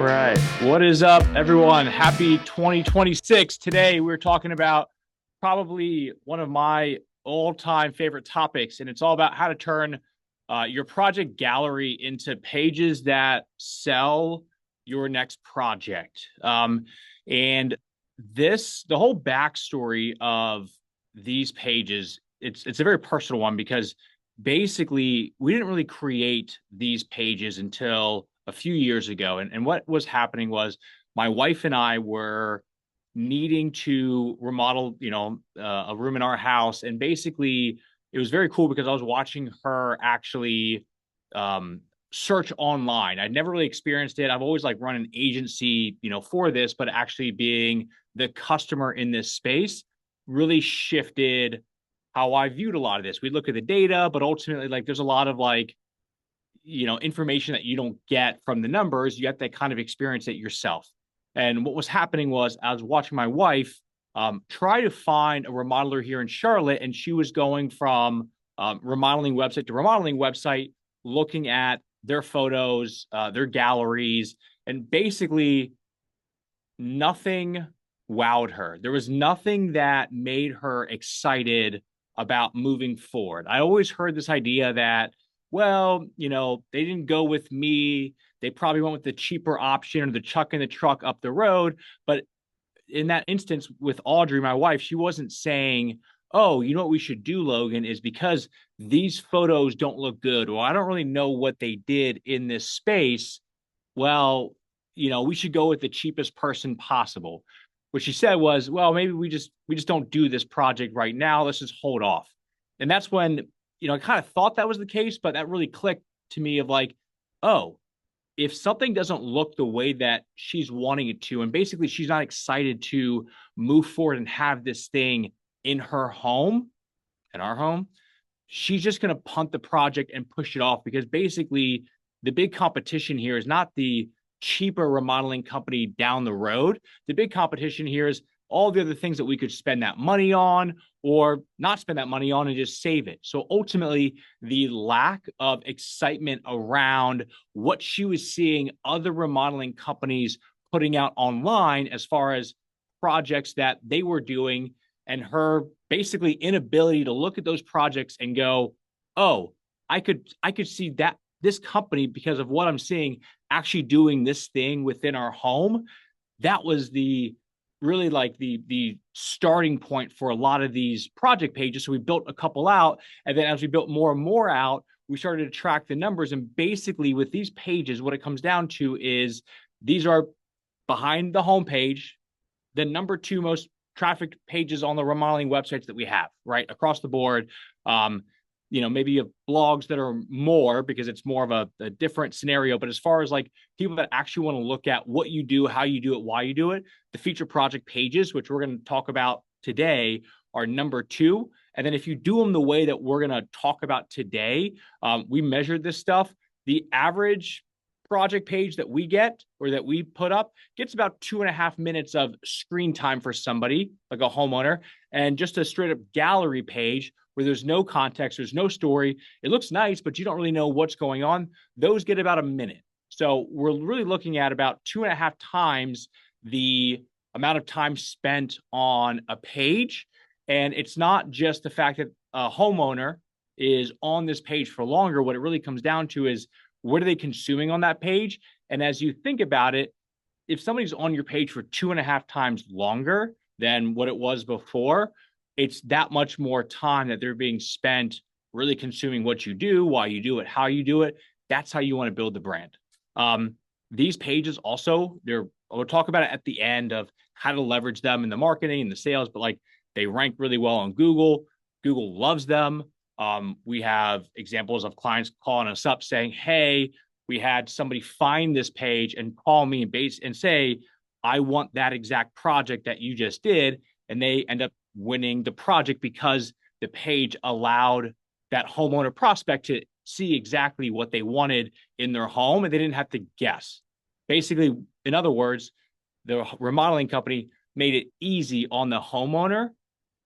right. What is up, everyone? Happy 2026. Today, we're talking about probably one of my all-time favorite topics, and it's all about how to turn your project gallery into pages that sell your next project. And the whole backstory of these pages, it's a very personal one because basically we didn't really create these pages until a few years ago. And what was happening was my wife and I were needing to remodel, a room in our house. And basically, it was very cool because I was watching her actually um, search online. I'd never really experienced it. I've always like run an agency, for this, but actually being the customer in this space really shifted how I viewed a lot of this. We look at the data, but ultimately, like, there's a lot of like information that you don't get from the numbers. You have to kind of experience it yourself. And what was happening was I was watching my wife try to find a remodeler here in Charlotte, and she was going from remodeling website to remodeling website, looking at their photos, their galleries, and basically nothing wowed her. There was nothing that made her excited about moving forward. I always heard this idea that, well, they didn't go with me. They probably went with the cheaper option or the chuck in the truck up the road. But in that instance with Audrey, my wife, she wasn't saying, oh, you know what we should do, Logan, is because these photos don't look good, or I don't really know what they did in this space. Well, we should go with the cheapest person possible. What she said was, well, maybe we just don't do this project right now. Let's just hold off. And that's when, I kind of thought that was the case, but that really clicked to me of like, oh, if something doesn't look the way that she's wanting it to, and basically she's not excited to move forward and have this thing in her home, in our home, she's just going to punt the project and push it off because basically the big competition here is not the cheaper remodeling company down the road. The big competition here is all the other things that we could spend that money on or not spend that money on and just save it. So ultimately, the lack of excitement around what she was seeing other remodeling companies putting out online as far as projects that they were doing, and her basically inability to look at those projects and go, oh, I could see that this company, because of what I'm seeing, actually doing this thing within our home. That was the really like the starting point for a lot of these project pages. So we built a couple out, and then as we built more and more out, we started to track the numbers. And basically with these pages, what it comes down to is these are behind the homepage, the number two most trafficked pages on the remodeling websites that we have, right, across the board. Maybe you have blogs that are more because it's more of a different scenario. But as far as like people that actually want to look at what you do, how you do it, why you do it, the feature project pages, which we're going to talk about today, are number two. And then if you do them the way that we're going to talk about today, we measured this stuff. The average project page that we get or that we put up gets about 2.5 minutes of screen time for somebody like a homeowner, and just a straight up gallery page where there's no context, there's no story. It looks nice, but you don't really know what's going on. Those get about a minute. So we're really looking at about 2.5 times the amount of time spent on a page. And it's not just the fact that a homeowner is on this page for longer. What it really comes down to is what are they consuming on that page? And as you think about it, if somebody's on your page for 2.5 times longer than what it was before, it's that much more time that they're being spent really consuming what you do, why you do it, how you do it. That's how you want to build the brand. These pages also, we'll talk about it at the end of how to leverage them in the marketing and the sales, but like they rank really well on Google. Google loves them. We have examples of clients calling us up saying, hey, we had somebody find this page and call me and say, I want that exact project that you just did. And they end up winning the project because the page allowed that homeowner prospect to see exactly what they wanted in their home, and they didn't have to guess. Basically, in other words, the remodeling company made it easy on the homeowner.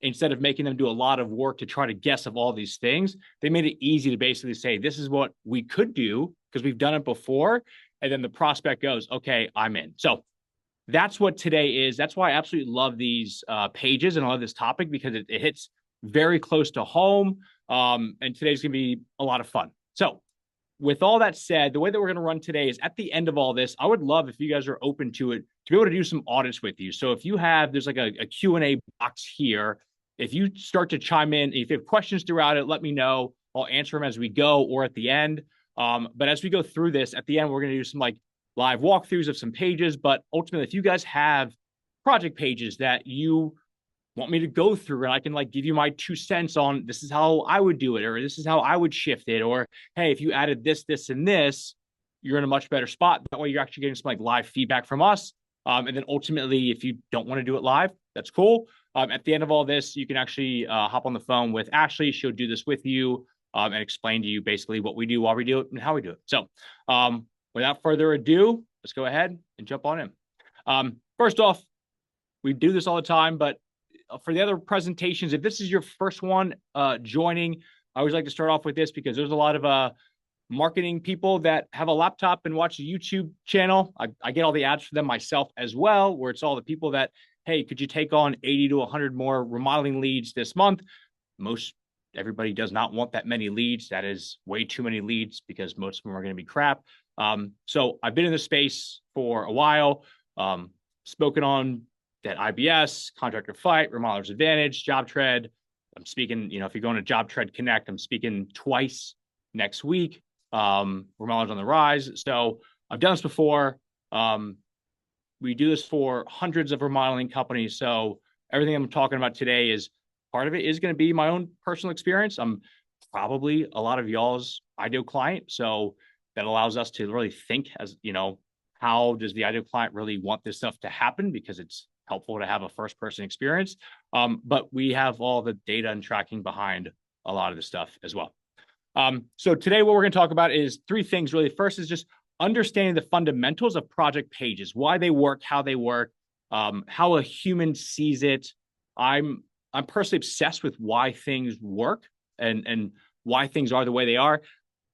Instead of making them do a lot of work to try to guess of all these things, they made it easy to basically say, this is what we could do because we've done it before. and then the prospect goes, okay, I'm in. So that's what today is. That's why I absolutely love these pages and I love this topic because it hits very close to home. And today's going to be a lot of fun. So with all that said, the way that we're going to run today is at the end of all this, I would love if you guys are open to it to be able to do some audits with you. So if you have, there's like a Q&A box here. If you start to chime in, if you have questions throughout it, let me know. I'll answer them as we go or at the end. But as we go through this, at the end, we're going to do some like live walkthroughs of some pages. But ultimately, if you guys have project pages that you want me to go through and I can like give you my 2 cents on this is how I would do it, or this is how I would shift it, or hey, if you added this, this, and this, you're in a much better spot. That way you're actually getting some like live feedback from us. And then ultimately, if you don't want to do it live, that's cool. At the end of all this, you can actually hop on the phone with Ashley. She'll do this with you and explain to you basically what we do, while we do it, and how we do it. So without further ado, let's go ahead and jump on in. First off, we do this all the time, but for the other presentations, if this is your first one joining, I always like to start off with this because there's a lot of marketing people that have a laptop and watch a YouTube channel. I get all the ads for them myself as well, where it's all the people that, hey, could you take on 80 to 100 more remodeling leads this month? Everybody does not want that many leads. That is way too many leads because most of them are going to be crap. So I've been in this space for a while, spoken on that IBS, Contractor Fight, Remodelers Advantage, Job Tread. I'm speaking, if you're going to Job Tread Connect, I'm speaking twice next week. Remodelers on the Rise. So I've done this before. We do this for hundreds of remodeling companies. So everything I'm talking about today is part of it is going to be my own personal experience. I'm probably a lot of y'all's ideal client. So that allows us to really think as, how does the ideal client really want this stuff to happen? Because it's helpful to have a first person experience. But we have all the data and tracking behind a lot of the stuff as well. So today what we're going to talk about is 3 things really. First is just understanding the fundamentals of project pages, why they work, how they work, how a human sees it. I'm personally obsessed with why things work and why things are the way they are.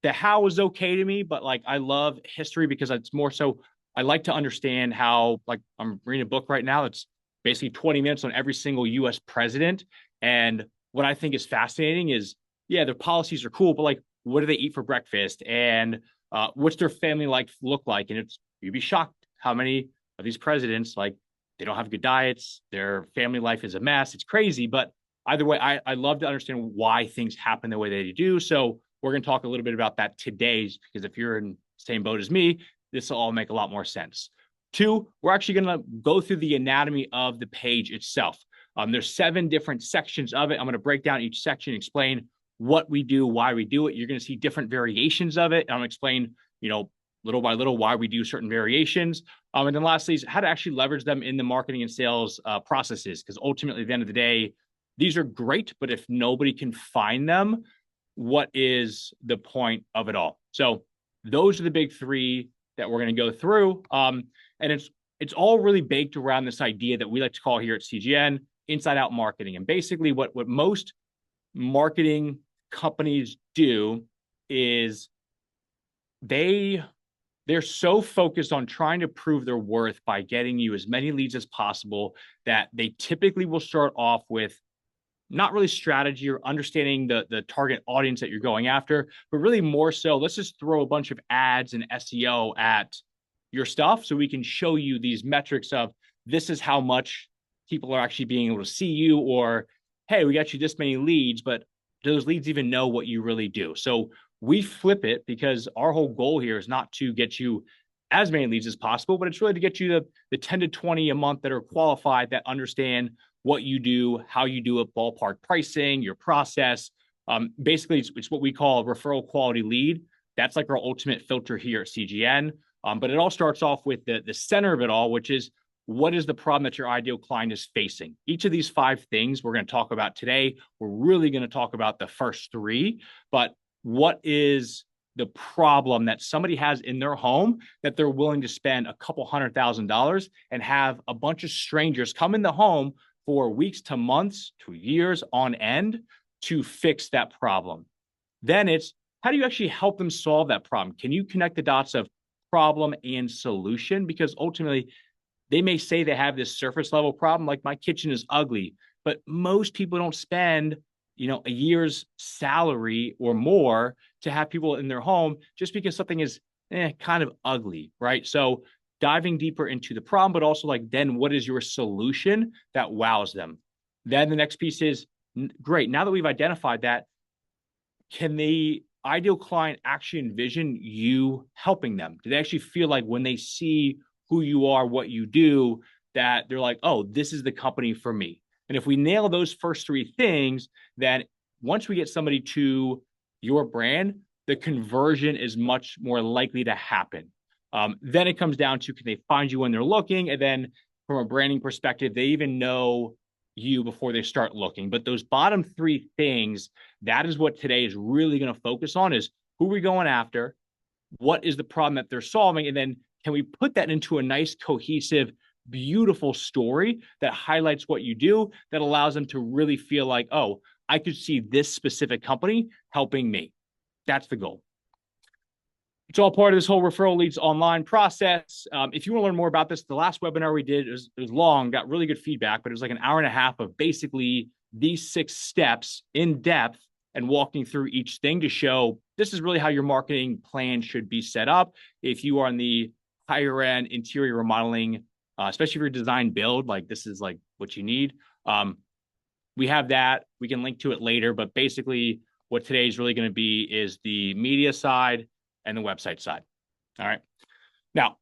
The how is okay to me, but like I love history because it's more so I like to understand how, like I'm reading a book right now that's basically 20 minutes on every single US president. And what I think is fascinating is, yeah, their policies are cool, but like, what do they eat for breakfast? And what's their family life look like? And you'd be shocked how many of these presidents, like they don't have good diets. Their family life is a mess. It's crazy. But either way, I love to understand why things happen the way they do. So we're going to talk a little bit about that today, because if you're in the same boat as me, this will all make a lot more sense. 2, we're actually going to go through the anatomy of the page itself. There's 7 different sections of it. I'm going to break down each section, explain what we do, why we do it. You're going to see different variations of it. I'm going to explain, little by little why we do certain variations. And then lastly is how to actually leverage them in the marketing and sales processes. Because ultimately, at the end of the day, these are great, but if nobody can find them, what is the point of it all? So those are the big 3 that we're going to go through. And it's all really baked around this idea that we like to call here at CGN inside out marketing. And basically what most marketing companies do is they're so focused on trying to prove their worth by getting you as many leads as possible that they typically will start off with not really strategy or understanding the target audience that you're going after, but really more so, let's just throw a bunch of ads and SEO at your stuff so we can show you these metrics of this is how much people are actually being able to see you, or, hey, we got you this many leads, but do those leads even know what you really do? So we flip it because our whole goal here is not to get you as many leads as possible, but it's really to get you the 10 to 20 a month that are qualified, that understand what you do, how you do it, ballpark pricing, your process. Basically, it's what we call a referral quality lead. That's like our ultimate filter here at CGN. But it all starts off with the center of it all, which is what is the problem that your ideal client is facing? Each of these 5 things we're going to talk about today. We're really going to talk about the first 3, but what is the problem that somebody has in their home that they're willing to spend a couple $100,000 and have a bunch of strangers come in the home for weeks to months to years on end to fix that problem? Then it's how do you actually help them solve that problem? Can you connect the dots of problem and solution, because ultimately they may say they have this surface level problem, like my kitchen is ugly, but most people don't spend, a year's salary or more to have people in their home just because something is kind of ugly, right? So diving deeper into the problem, but also like, then what is your solution that wows them? Then the next piece is, great, now that we've identified that, can the ideal client actually envision you helping them? Do they actually feel like when they see who you are, what you do, that they're like, oh, this is the company for me? And if we nail those first three things, then once we get somebody to your brand, the conversion is much more likely to happen. Then it comes down to, can they find you when they're looking? And then from a branding perspective, they even know you before they start looking. But those bottom three things, that is what today is really going to focus on, is who we're going after, what is the problem that they're solving, and then can we put that into a nice, cohesive, beautiful story that highlights what you do, that allows them to really feel like, oh, I could see this specific company helping me. That's the goal. It's all part of this whole referral leads online process. If you want to learn more about this, the last webinar we did, it was long, got really good feedback, but it was like an hour and a half of basically these 6 steps in depth and walking through each thing to show this is really how your marketing plan should be set up. If you are on the higher end interior remodeling, especially if you're design build, like this is like what you need. We have that. We can link to it later, but basically what today is really going to be is the media side and the website side. All right. Now,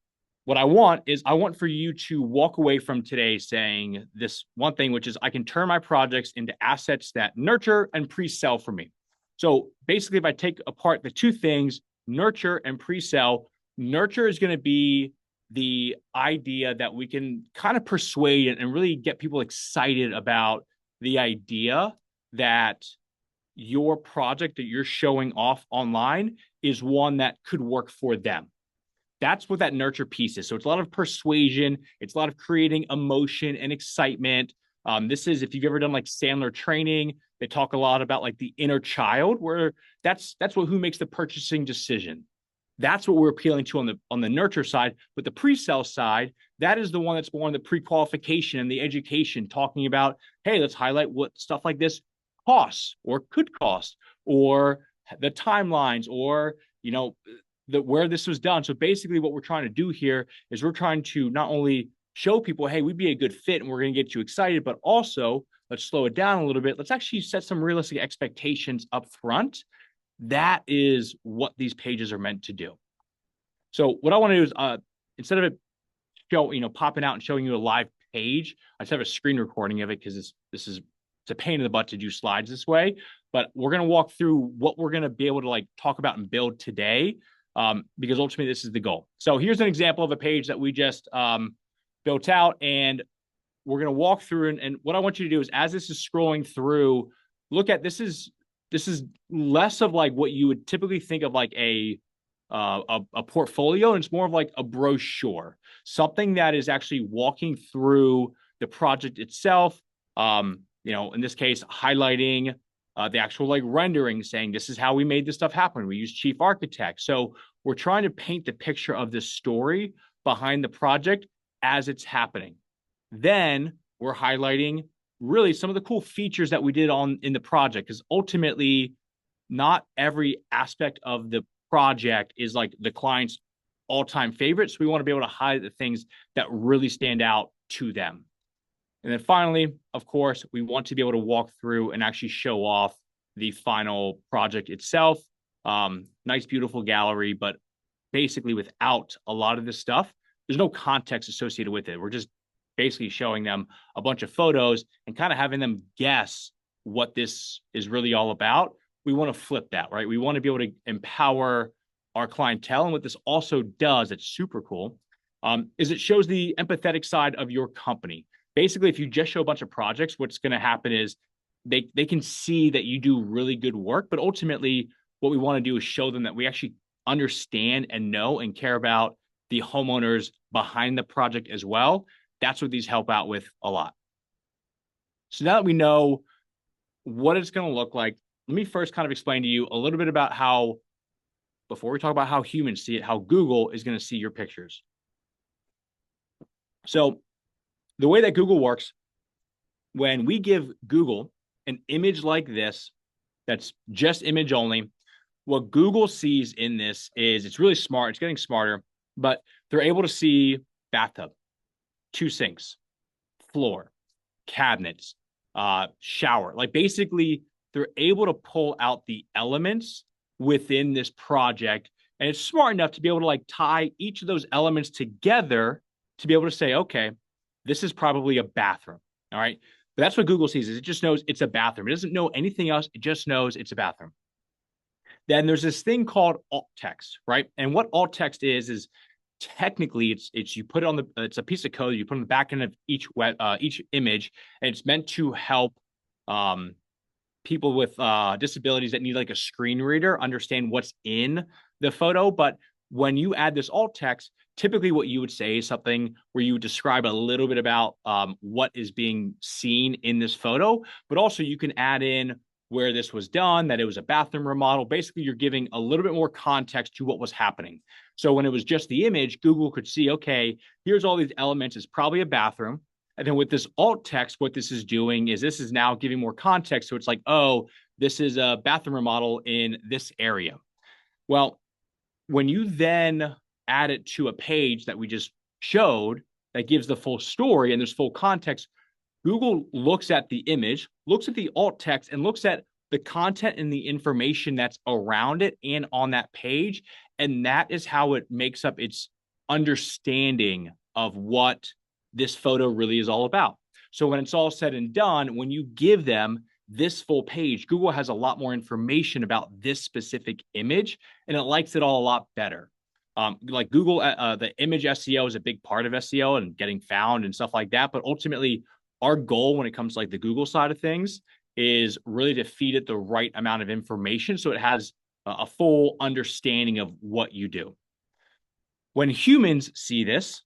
what I want for you to walk away from today saying this one thing, which is I can turn my projects into assets that nurture and pre-sell for me. So basically, if I take apart the two things, nurture and pre-sell, nurture is going to be the idea that we can kind of persuade and really get people excited about the idea that your project that you're showing off online is one that could work for them. That's what that nurture piece is. So it's a lot of persuasion. It's a lot of creating emotion and excitement. This is, if you've ever done like Sandler training, they talk a lot about like the inner child, where that's who makes the purchasing decision. That's what we're appealing to on the nurture side. But the pre-sale side, that is the one that's more on the pre-qualification and the education, talking about, hey, let's highlight what stuff like this costs or could cost, or the timelines, or where this was done. So basically what we're trying to do here is we're trying to not only show people, hey, we'd be a good fit and we're going to get you excited, but also let's slow it down a little bit. Let's actually set some realistic expectations up front. That is what these pages are meant to do. So what I want to do is instead of it popping out and showing you a live page, I just have a screen recording of it, because it's a pain in the butt to do slides this way. But we're going to walk through what we're going to be able to talk about and build today, because ultimately this is the goal. So here's an example of a page that we just built out, and we're going to walk through. And what I want you to do is, as this is scrolling through, look at this is less of like what you would typically think of like a portfolio, and it's more of like a brochure, something that is actually walking through the project itself. In this case, highlighting the actual rendering, saying this is how we made this stuff happen. We use chief architect. So we're trying to paint the picture of the story behind the project as it's happening. Then we're highlighting really some of the cool features that we did in the project, because ultimately not every aspect of the project is like the client's all-time favorite. So we want to be able to highlight the things that really stand out to them. And then finally, of course, we want to be able to walk through and actually show off the final project itself. Nice, beautiful gallery, but basically without a lot of this stuff, there's no context associated with it. We're just basically showing them a bunch of photos and kind of having them guess what this is really all about. We want to flip that, right? We want to be able to empower our clientele. And what this also does, it's super cool, is it shows the empathetic side of your company. Basically, if you just show a bunch of projects, what's going to happen is they can see that you do really good work. But ultimately, what we want to do is show them that we actually understand and know and care about the homeowners behind the project as well. That's what these help out with a lot. So now that we know what it's going to look like, let me first kind of explain to you a little bit about how before we talk about how humans see it, how Google is going to see your pictures. So the way that Google works, when we give Google an image like this, that's just image only, what Google sees in this is, it's really smart. It's getting smarter, but they're able to see bathtub, 2 sinks, floor, cabinets, shower. Like basically, they're able to pull out the elements within this project. And it's smart enough to be able to like tie each of those elements together to be able to say, okay, this is probably a bathroom. All right. But that's what Google sees, is it just knows it's a bathroom. It doesn't know anything else. It just knows it's a bathroom. Then there's this thing called alt text, right? And what alt text is technically it's you put it on the, it's a piece of code you put on the back end of each image, and it's meant to help people with disabilities that need like a screen reader understand what's in the photo. But when you add this alt text, typically what you would say is something where you would describe a little bit about what is being seen in this photo, but also you can add in where this was done, that it was a bathroom remodel. Basically, you're giving a little bit more context to what was happening. So when it was just the image, Google could see, okay, here's all these elements. It's probably a bathroom. And then with this alt text, what this is doing is this is now giving more context. So it's like, oh, this is a bathroom remodel in this area. Well, when you then add it to a page that we just showed that gives the full story and there's full context, Google looks at the image, looks at the alt text, and looks at the content and the information that's around it and on that page. And that is how it makes up its understanding of what this photo really is all about. So when it's all said and done, when you give them this full page, Google has a lot more information about this specific image, and it likes it all a lot better. Like Google, the image SEO is a big part of SEO and getting found and stuff like that. But ultimately, our goal when it comes to like the Google side of things is really to feed it the right amount of information so it has a full understanding of what you do. When humans see this,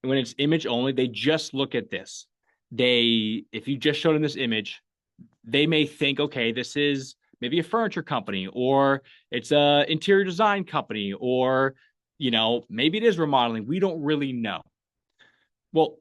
when it's image only, they just look at this. If you just showed them this image, they may think, okay, this is maybe a furniture company, or it's a interior design company, or, maybe it is remodeling. We don't really know. Well,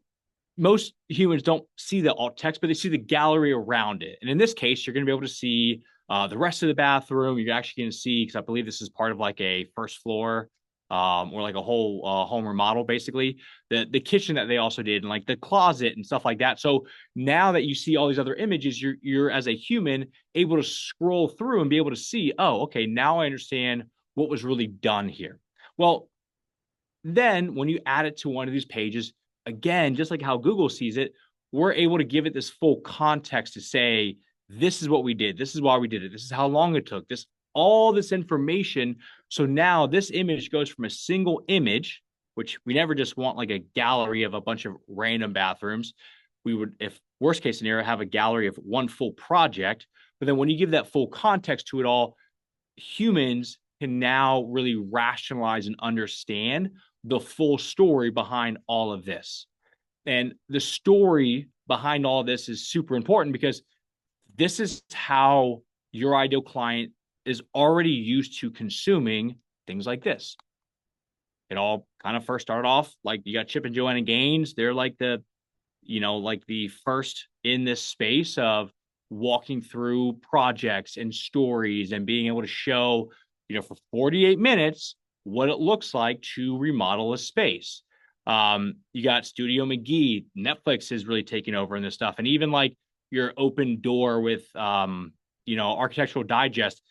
most humans don't see the alt text, but they see the gallery around it. And in this case, you're going to be able to see the rest of the bathroom. You're actually going to see, because I believe this is part of like a first floor or like a whole home remodel, basically, the kitchen that they also did, and like the closet and stuff like that. So now that you see all these other images, you're as a human able to scroll through and be able to see, oh, okay, now I understand what was really done here. Well, then when you add it to one of these pages, again, just like how Google sees it, we're able to give it this full context to say, this is what we did. This is why we did it. This is how long it took. All this information. So now this image goes from a single image, which we never just want like a gallery of a bunch of random bathrooms. We would, if worst case scenario, have a gallery of one full project. But then when you give that full context to it all, humans can now really rationalize and understand the full story behind all of this. And the story behind all of this is super important, because this is how your ideal client is already used to consuming things like this. It all kind of first started off like you got Chip and Joanna Gaines. They're like the first in this space of walking through projects and stories and being able to show, for 48 minutes, what it looks like to remodel a space. You got Studio McGee. Netflix is really taking over in this stuff. And even like your Open Door with, Architectural Digest,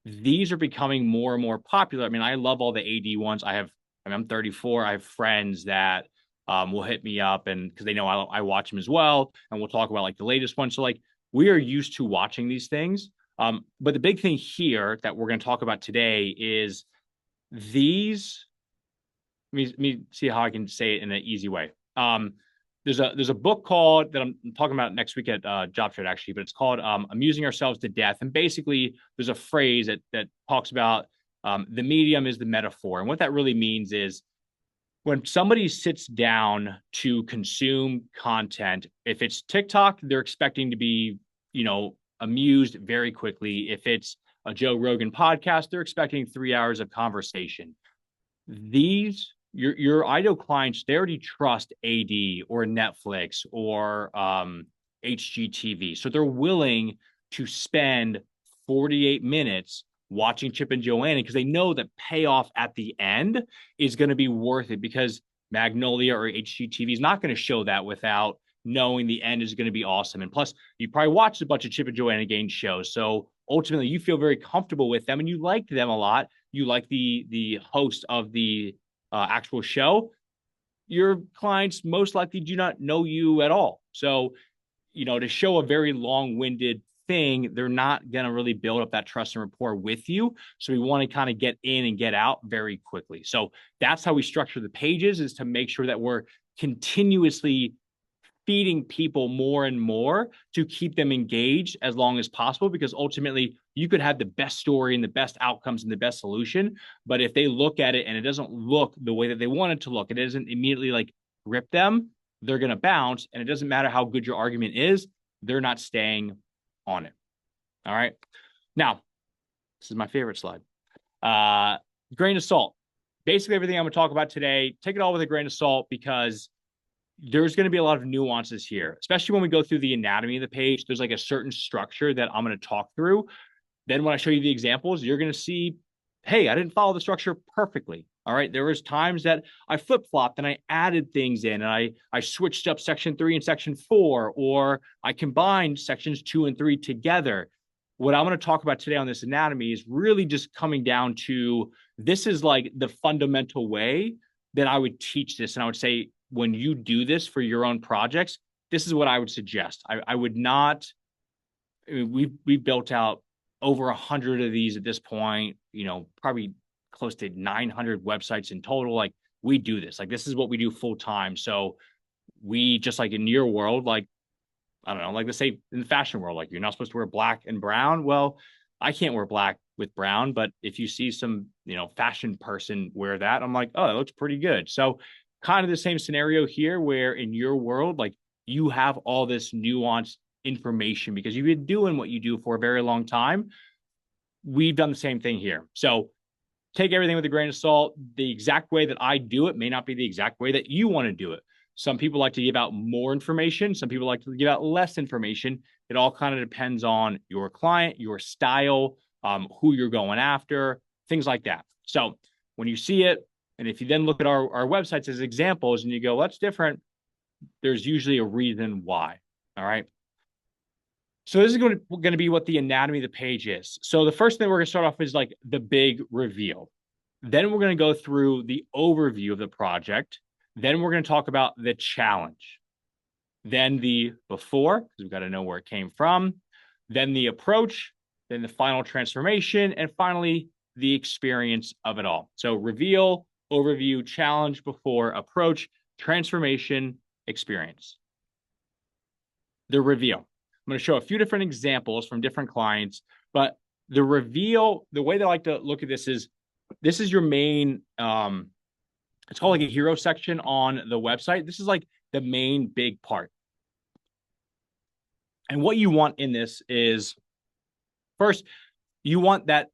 these are becoming more and more popular. I mean, I love all the AD ones. I'm 34. I have friends that will hit me up, and because they know I watch them as well. And we'll talk about like the latest one. So like we are used to watching these things. But the big thing here that we're going to talk about today is these. Let me see how I can say it in an easy way. There's a book called that I'm talking about next week at Job Trade, actually, but it's called Amusing Ourselves to Death. And basically, there's a phrase that talks about the medium is the metaphor. And what that really means is when somebody sits down to consume content, if it's TikTok, they're expecting to be, amused very quickly. If it's a Joe Rogan podcast, they're expecting 3 hours of conversation. Your ideal clients, they already trust AD or Netflix or HGTV. So they're willing to spend 48 minutes watching Chip and Joanna because they know the payoff at the end is going to be worth it, because Magnolia or HGTV is not going to show that without knowing the end is going to be awesome. And plus, you probably watched a bunch of Chip and Joanna Gaines shows. So ultimately, you feel very comfortable with them and you liked them a lot. You like the host of the actual show. Your clients most likely do not know you at all. So, to show a very long-winded thing, they're not going to really build up that trust and rapport with you. So we want to kind of get in and get out very quickly. So that's how we structure the pages, is to make sure that we're continuously feeding people more and more to keep them engaged as long as possible, because ultimately you could have the best story and the best outcomes and the best solution, but if they look at it and it doesn't look the way that they want it to look, it doesn't immediately like grip them, they're going to bounce. And it doesn't matter how good your argument is, they're not staying on it. All right. Now, this is my favorite slide. Grain of salt. Basically everything I'm going to talk about today, take it all with a grain of salt, because there's going to be a lot of nuances here, especially when we go through the anatomy of the page. There's like a certain structure that I'm going to talk through. Then when I show you the examples, you're going to see, hey, I didn't follow the structure perfectly. All right. There was times that I flip-flopped and I added things in, and I switched up section 3 and section 4, or I combined sections 2 and 3 together. What I'm going to talk about today on this anatomy is really just coming down to, this is like the fundamental way that I would teach this. And I would say, when you do this for your own projects, this is what I would suggest. I would not, we've built out over 100 of these at this point, probably close to 900 websites in total. Like, we do this, like, this is what we do full time. So we, just like in your world, like, I don't know, like, let's say in the fashion world, like, you're not supposed to wear black and brown. Well, I can't wear black with brown, but if you see some, fashion person wear that, I'm like, oh, that looks pretty good. So kind of the same scenario here, where in your world, like, you have all this nuanced information because you've been doing what you do for a very long time. We've done the same thing here. So take everything with a grain of salt. The exact way that I do it may not be the exact way that you want to do it. Some people like to give out more information. Some people like to give out less information. It all kind of depends on your client, your style, who you're going after, things like that. So when you see it, and if you then look at our websites as examples and you go, well, that's different, there's usually a reason why. All right. So this is going to be what the anatomy of the page is. So the first thing we're going to start off is like the big reveal. Then we're going to go through the overview of the project. Then we're going to talk about the challenge. Then the before, because we've got to know where it came from. Then the approach. Then the final transformation. And finally, the experience of it all. So reveal, overview, challenge, before, approach, transformation, experience. The reveal. I'm going to show a few different examples from different clients, but the reveal, the way that I like to look at this is your main, it's called like a hero section on the website. This is like the main big part. And what you want in this is, first, you want that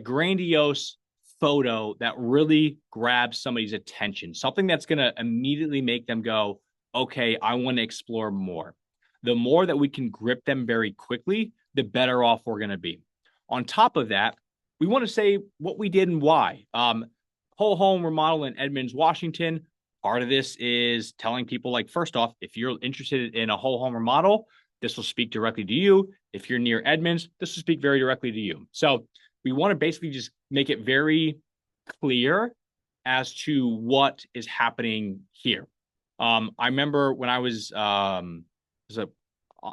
grandiose photo that really grabs somebody's attention, something that's going to immediately make them go, okay, I want to explore more. The more that we can grip them very quickly, the better off we're going to be. On top of that, we want to say what we did and why. Whole home remodel in Edmonds, Washington. Part of this is telling people, like, first off, if you're interested in a whole home remodel, this will speak directly to you. If you're near Edmonds, this will speak very directly to you. So we want to basically just make it very clear as to what is happening here. I remember when I was, a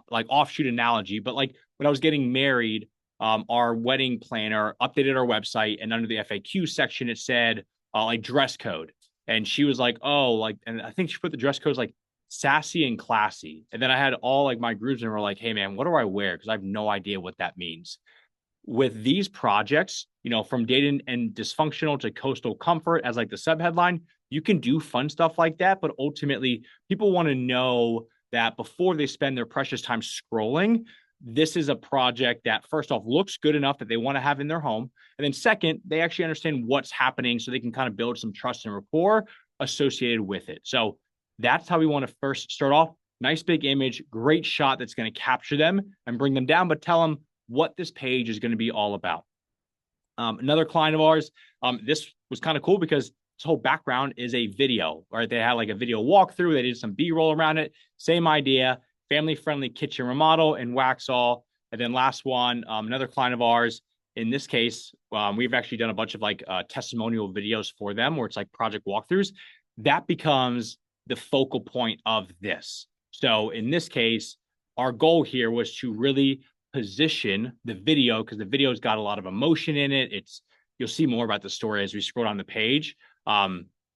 like offshoot analogy, but like when I was getting married, our wedding planner updated our website, and under the FAQ section, it said like dress code. And she was like, oh, like, and I think she put the dress codes like sassy and classy. And then I had all like my groups and were like, hey man, what do I wear? Because I have no idea what that means. With these projects, from dated and dysfunctional to coastal comfort as like the subheadline, you can do fun stuff like that. But ultimately, people want to know that before they spend their precious time scrolling, this is a project that, first off, looks good enough that they want to have in their home. And then second, they actually understand what's happening so they can kind of build some trust and rapport associated with it. So that's how we want to first start off. Nice big image, great shot that's going to capture them and bring them down, but tell them what this page is going to be all about. Another client of ours, this was kind of cool because this whole background is a video, right? They had like a video walkthrough. They did some B-roll around it. Same idea, family-friendly kitchen remodel and Waxall. And then last one, another client of ours. In this case, we've actually done a bunch of like testimonial videos for them where it's like project walkthroughs. That becomes the focal point of this. So in this case, our goal here was to really position the video, because the video's got a lot of emotion in it. You'll see more about the story as we scroll down the page.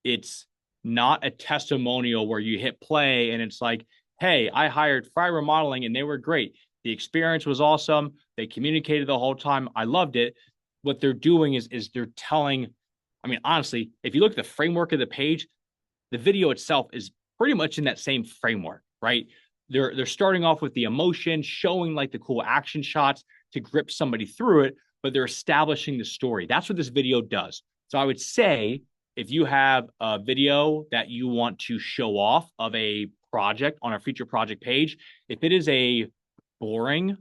It's not a testimonial where you hit play and it's like, hey, I hired Fry Remodeling and they were great. The experience was awesome. They communicated the whole time. I loved it. What they're doing is they're telling, I mean, honestly, if you look at the framework of the page, the video itself is pretty much in that same framework, right? They're starting off with the emotion, showing like the cool action shots to grip somebody through it, but they're establishing the story. That's what this video does. So I would say if you have a video that you want to show off of a project on a feature project page, if it is a boring,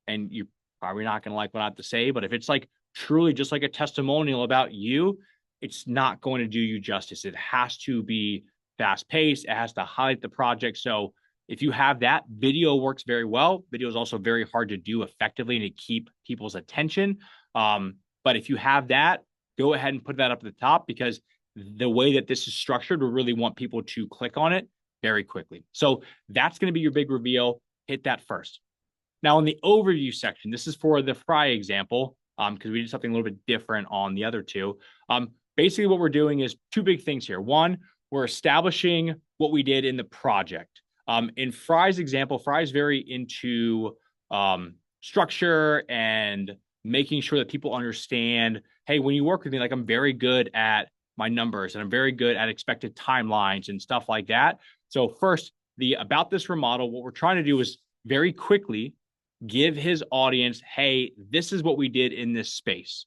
and you're probably not going to like what I have to say, but if it's like truly just like a testimonial about you, it's not going to do you justice. It has to be fast paced. It has to highlight the project. So if you have that, video works very well. Video is also very hard to do effectively and to keep people's attention. But if you have that, go ahead and put that up at the top, because the way that this is structured, we really want people to click on it very quickly. So that's going to be your big reveal. Hit that first. Now in the overview section, this is for the Fry example, because we did something a little bit different on the other two. Basically what we're doing is two big things here. One, we're establishing what we did in the project. In Fry's example, Fry's very into structure and making sure that people understand, hey, when you work with me, like I'm very good at my numbers and I'm very good at expected timelines and stuff like that. So first, about this remodel, what we're trying to do is very quickly give his audience, hey, this is what we did in this space.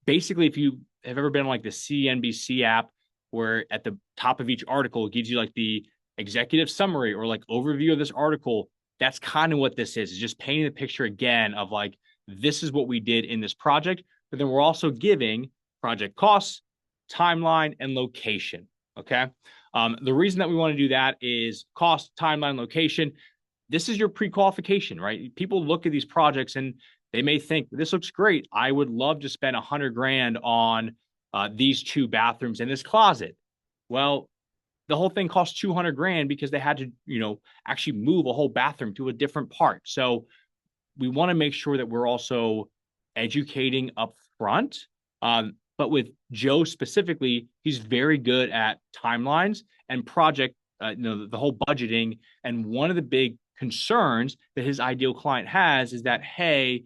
Basically, if you have ever been on like the CNBC app, where at the top of each article, it gives you like the executive summary or like overview of this article, that's kind of what this is. It's just painting the picture again of like, this is what we did in this project. But then we're also giving project costs, timeline, and location. Okay. The reason that we want to do that is cost, timeline, location. This is your pre-qualification, right? People look at these projects and they may think, this looks great. I would love to spend $100,000 on these two bathrooms in this closet. Well, the whole thing cost $200,000 because they had to, actually move a whole bathroom to a different part. So we want to make sure that we're also educating up front. But with Joe specifically, he's very good at timelines and project, the whole budgeting. And one of the big concerns that his ideal client has is that, hey,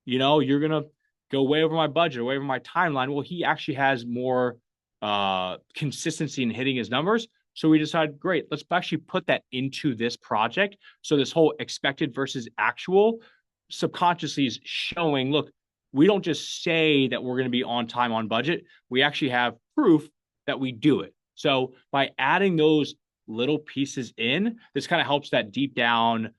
you're going to go way over my budget or way over my timeline. Well, he actually has more consistency in hitting his numbers. So we decided, great, let's actually put that into this project. So this whole expected versus actual subconsciously is showing, look, we don't just say that we're going to be on time, on budget. We actually have proof that we do it. So by adding those little pieces in, this kind of helps that deep down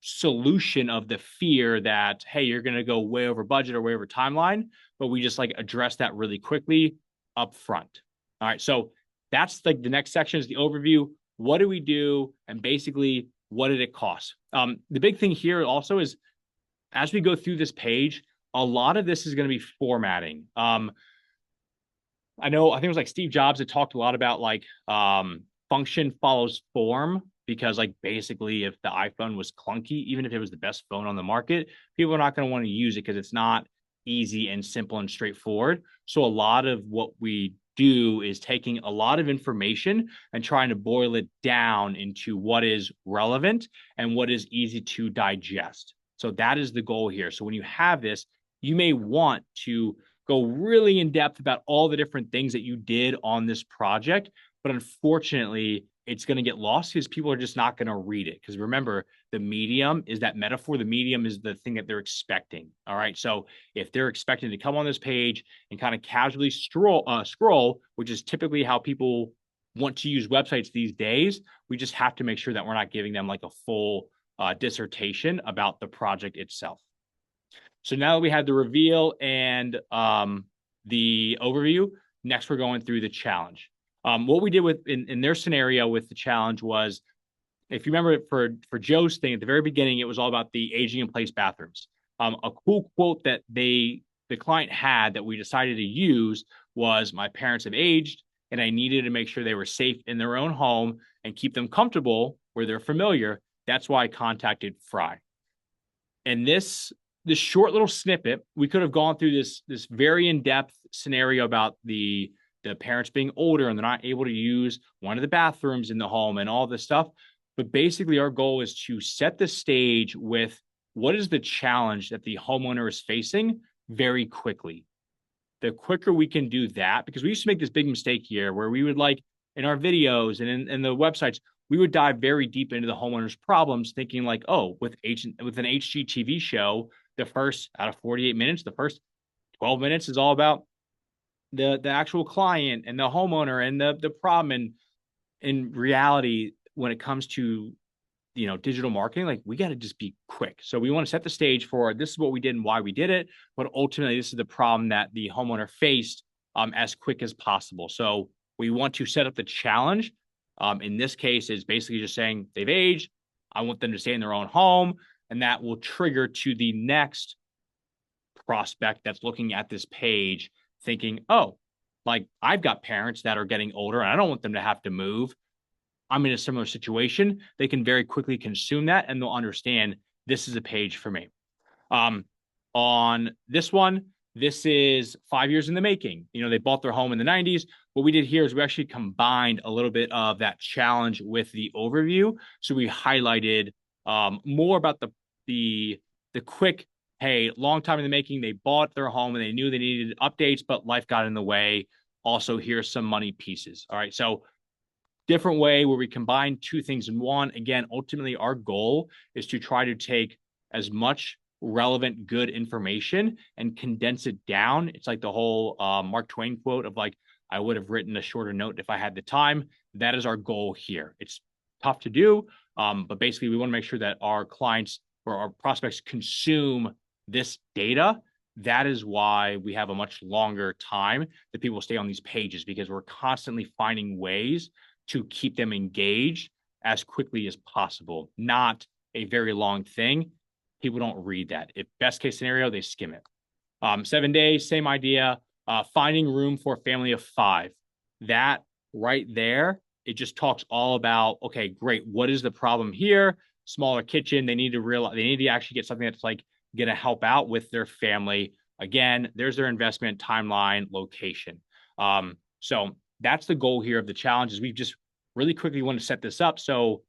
solution of the fear that, hey, you're going to go way over budget or way over timeline, but we just like address that really quickly up front. All right. So that's like the next section is the overview. What do we do? And basically, what did it cost? The big thing here also is as we go through this page, a lot of this is going to be formatting. I think it was like Steve Jobs that talked a lot about like function follows form, because like basically if the iPhone was clunky, even if it was the best phone on the market, people are not going to want to use it because it's not easy and simple and straightforward. So a lot of what we do is taking a lot of information and trying to boil it down into what is relevant and what is easy to digest. So that is the goal here. So when you have this, you may want to go really in depth about all the different things that you did on this project. But unfortunately, it's going to get lost because people are just not going to read it. Because remember, the medium is that metaphor. The medium is the thing that they're expecting. All right. So if they're expecting to come on this page and kind of casually scroll, which is typically how people want to use websites these days, we just have to make sure that we're not giving them like a full dissertation about the project itself. So now that we had the reveal and the overview, next we're going through the challenge. What we did with in their scenario with the challenge was, if you remember for Joe's thing at the very beginning, it was all about the aging in place bathrooms. A cool quote that the client had that we decided to use was, "My parents have aged, and I needed to make sure they were safe in their own home and keep them comfortable where they're familiar. That's why I contacted Fry." And this short little snippet, we could have gone through this very in-depth scenario about the parents being older and they're not able to use one of the bathrooms in the home and all this stuff. But basically, our goal is to set the stage with what is the challenge that the homeowner is facing very quickly. The quicker we can do that, because we used to make this big mistake here where we would, like, in our videos and in the websites, we would dive very deep into the homeowner's problems, thinking like, oh, with an HGTV show, the first out of 48 minutes, the first 12 minutes is all about the actual client and the homeowner and the problem. And in reality, when it comes to digital marketing, like, we got to just be quick. So we want to set the stage for, this is what we did and why we did it, but ultimately this is the problem that the homeowner faced as quick as possible. So we want to set up the challenge. In this case, is basically just saying they've aged. I want them to stay in their own home, and that will trigger to the next prospect that's looking at this page thinking, oh, like, I've got parents that are getting older and I don't want them to have to move. I'm in a similar situation. They can very quickly consume that and they'll understand this is a page for me. On this one, this is 5 years in the making. They bought their home in the 90s. What we did here is we actually combined a little bit of that challenge with the overview. So we highlighted more about the quick, hey, long time in the making. They bought their home and they knew they needed updates, but life got in the way. Also, here's some money pieces. All right. So different way where we combine two things in one. Again, ultimately, our goal is to try to take as much relevant, good information and condense it down. It's like the whole Mark Twain quote of, like, I would have written a shorter note if I had the time. That is our goal here. It's tough to do, but basically we want to make sure that our clients or our prospects consume this data. That is why we have a much longer time that people stay on these pages, because we're constantly finding ways to keep them engaged as quickly as possible, not a very long thing. People don't read that. If best case scenario, they skim it. 7 days, same idea. Finding room for a family of 5. That right there, it just talks all about, okay, great. What is the problem here? Smaller kitchen. They need to actually get something that's like going to help out with their family. Again, there's their investment, timeline, location. So that's the goal here of the challenge, is we just really quickly want to set this up. So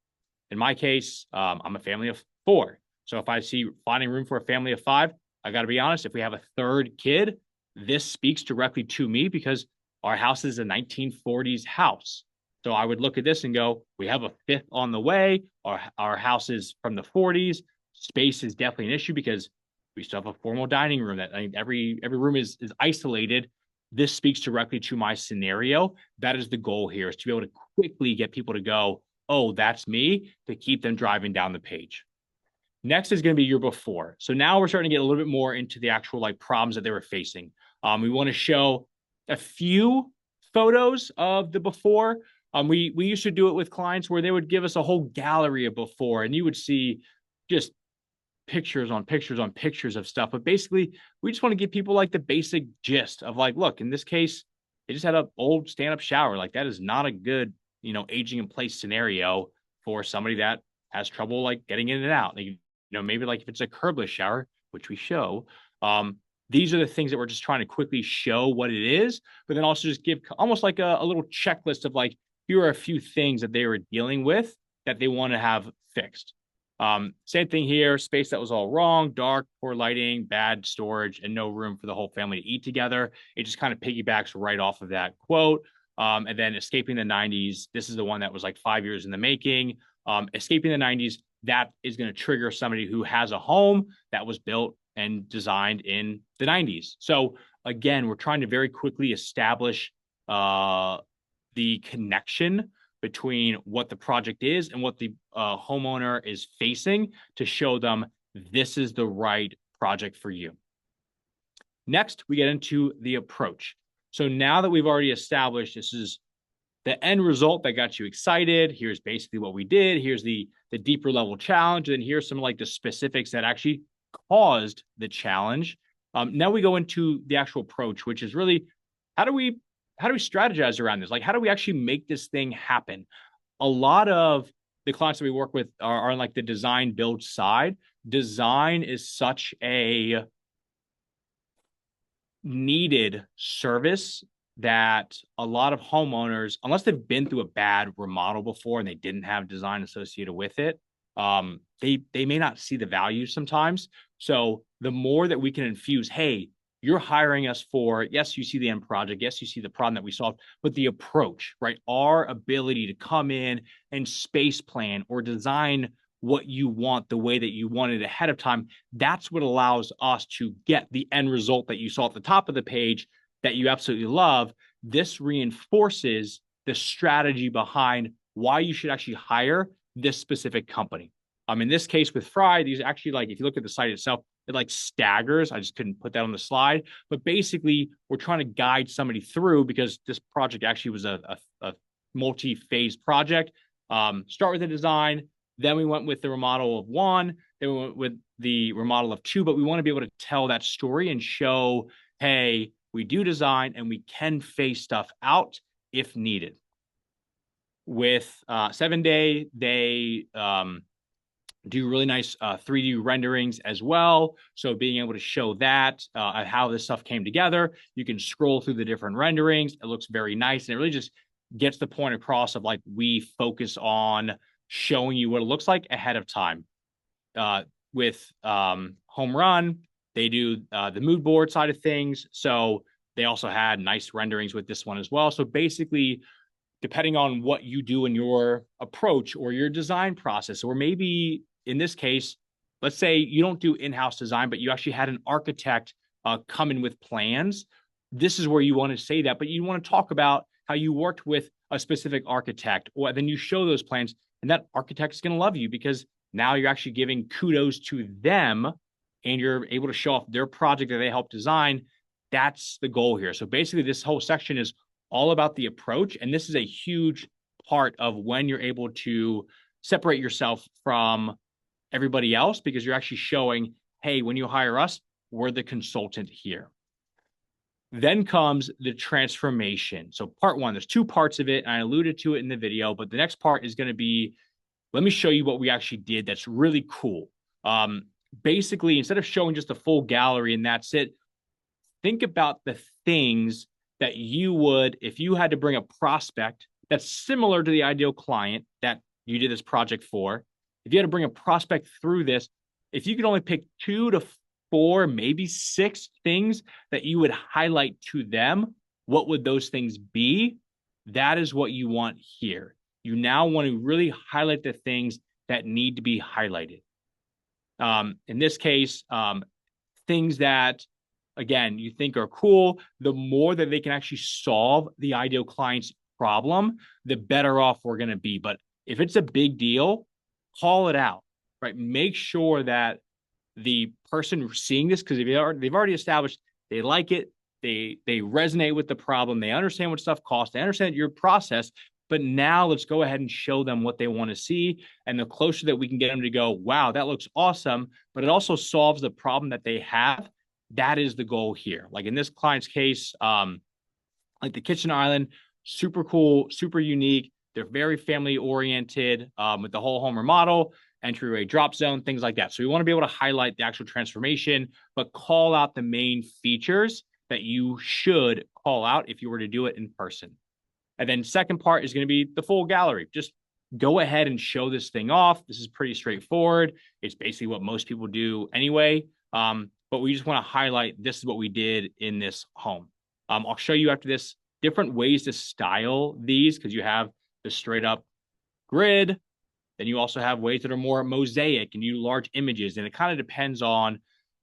in my case, I'm a family of 4. So if I see finding room for a family of 5, I got to be honest, if we have a third kid, this speaks directly to me because our house is a 1940s house. So I would look at this and go, we have a 5th on the way. Our house is from the 40s. Space is definitely an issue because we still have a formal dining room that, I mean, every room is isolated. This speaks directly to my scenario. That is the goal here, is to be able to quickly get people to go, oh, that's me, to keep them driving down the page. Next is going to be your before. So now we're starting to get a little bit more into the actual, like, problems that they were facing. We want to show a few photos of the before. We used to do it with clients where they would give us a whole gallery of before, and you would see just pictures on pictures on pictures of stuff. But basically, we just want to give people, like, the basic gist of, like, look, in this case, they just had an old stand-up shower. Like, that is not a good, aging in place scenario for somebody that has trouble, like, getting in and out. Like, maybe, like, if it's a curbless shower, which we show, these are the things that we're just trying to quickly show what it is, but then also just give almost like a little checklist of, like, here are a few things that they were dealing with that they want to have fixed. Same thing here, space that was all wrong, dark, poor lighting, bad storage, and no room for the whole family to eat together. It just kind of piggybacks right off of that quote. And then Escaping the 90s. This is the one that was like 5 years in the making. Escaping the 90s, that is going to trigger somebody who has a home that was built and designed in the 90s. So again, we're trying to very quickly establish the connection between what the project is and what the homeowner is facing to show them this is the right project for you. Next, we get into the approach. So now that we've already established this is the end result that got you excited, here's basically what we did, here's the deeper level challenge, and here's some like the specifics that actually caused the challenge. Now we go into the actual approach, which is really how do we strategize around this? Like, how do we actually make this thing happen? A lot of the clients that we work with are on like the design build side. Design is such a needed service that a lot of homeowners, unless they've been through a bad remodel before and they didn't have design associated with it, they may not see the value sometimes. So the more that we can infuse, hey, you're hiring us for, yes, you see the end project, yes, you see the problem that we solved, but the approach, right? Our ability to come in and space plan or design what you want the way that you want it ahead of time, that's what allows us to get the end result that you saw at the top of the page that you absolutely love. This reinforces the strategy behind why you should actually hire this specific company. In this case with Fry, these actually, like, if you look at the site itself, it like staggers. I just couldn't put that on the slide. But basically, we're trying to guide somebody through because this project actually was a multi-phase project. Start with the design, then we went with the remodel of one, then we went with the remodel of two, but we want to be able to tell that story and show, hey, we do design and we can phase stuff out if needed. With 7 Day, they do really nice 3D renderings as well. So being able to show that, how this stuff came together, you can scroll through the different renderings. It looks very nice. And it really just gets the point across of like, we focus on showing you what it looks like ahead of time. With Home Run, they do the mood board side of things. So they also had nice renderings with this one as well. So basically, depending on what you do in your approach or your design process, or maybe in this case, let's say you don't do in-house design, but you actually had an architect come in with plans. This is where you want to say that, but you want to talk about how you worked with a specific architect, or then you show those plans, and that architect is going to love you because now you're actually giving kudos to them and you're able to show off their project that they helped design. That's the goal here. So basically, this whole section is all about the approach. And this is a huge part of when you're able to separate yourself from everybody else, because you're actually showing, hey, when you hire us, we're the consultant here. Then comes the transformation. So part one, there's two parts of it. And I alluded to it in the video, but the next part is going to be, let me show you what we actually did that's really cool. Basically, instead of showing just a full gallery and that's it, think about the things that you would, if you had to bring a prospect that's similar to the ideal client that you did this project for, if you had to bring a prospect through this, if you could only pick 2 to 4, maybe 6 things that you would highlight to them, what would those things be? That is what you want here. You now want to really highlight the things that need to be highlighted. In this case, things that, again, you think are cool, the more that they can actually solve the ideal client's problem, the better off we're going to be. But if it's a big deal, call it out, right? Make sure that the person seeing this, because they've already established they like it, they resonate with the problem, they understand what stuff costs, they understand your process, but now let's go ahead and show them what they want to see. And the closer that we can get them to go, wow, that looks awesome, but it also solves the problem that they have, that is the goal here. Like in this client's case, like the kitchen island, super cool, super unique. They're very family oriented with the whole home remodel, entryway drop zone, things like that. So we want to be able to highlight the actual transformation, but call out the main features that you should call out if you were to do it in person. And then second part is going to be the full gallery. Just go ahead and show this thing off. This is pretty straightforward. It's basically what most people do anyway. But we just want to highlight this is what we did in this home. I'll show you after this different ways to style these because you have the straight up grid. Then you also have ways that are more mosaic and you large images. And it kind of depends on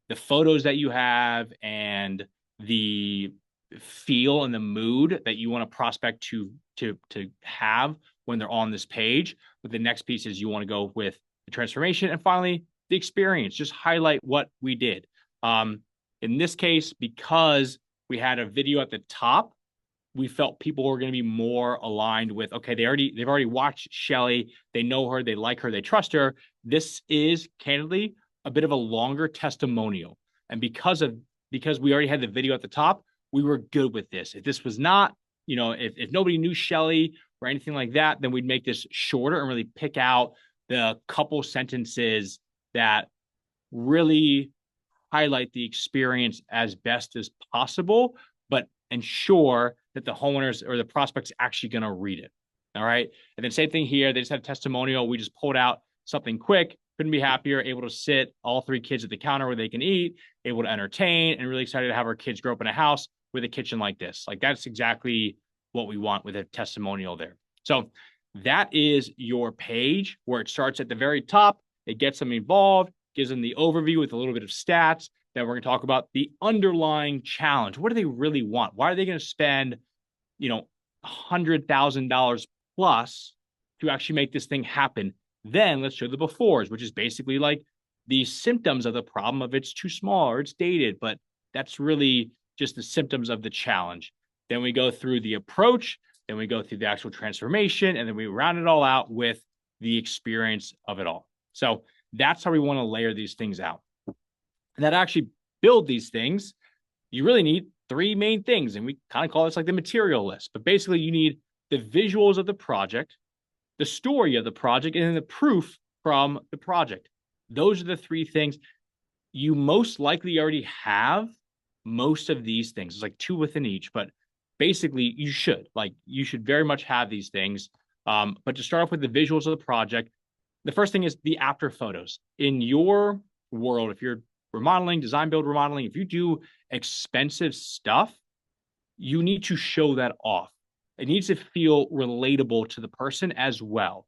the photos that you have and the feel and the mood that you want to prospect to have when they're on this page. But the next piece is you want to go with the transformation. And finally, the experience. Just highlight what we did. In this case, because we had a video at the top, we felt people were going to be more aligned with, okay, they've already watched Shelly, they know her, they like her, they trust her. This is candidly a bit of a longer testimonial. And because we already had the video at the top, we were good with this. If this was not, if nobody knew Shelly or anything like that, then we'd make this shorter and really pick out the couple sentences that really highlight the experience as best as possible, but ensure that the homeowners or the prospect's actually going to read it. All right. And then same thing here. They just had a testimonial. We just pulled out something quick. Couldn't be happier. Able to sit all three kids at the counter where they can eat, able to entertain, and really excited to have our kids grow up in a house with a kitchen like this. Like that's exactly what we want with a testimonial there. So that is your page where it starts at the very top. It gets them involved, gives them the overview with a little bit of stats. Then we're going to talk about the underlying challenge. What do they really want? Why are they going to spend, $100,000 plus to actually make this thing happen? Then let's show the befores, which is basically like the symptoms of the problem of it's too small or it's dated, but that's really just the symptoms of the challenge. Then we go through the approach, then we go through the actual transformation, and then we round it all out with the experience of it all. So that's how we want to layer these things out. And that actually build these things, you really need three main things. And we kind of call this like the material list. But basically, you need the visuals of the project, the story of the project, and then the proof from the project. Those are the three things. You most likely already have most of these things. It's like two within each, but basically you should very much have these things. But to start off with the visuals of the project, the first thing is the after photos. In your world, if you're remodeling, design build remodeling, if you do expensive stuff, you need to show that off. It needs to feel relatable to the person as well.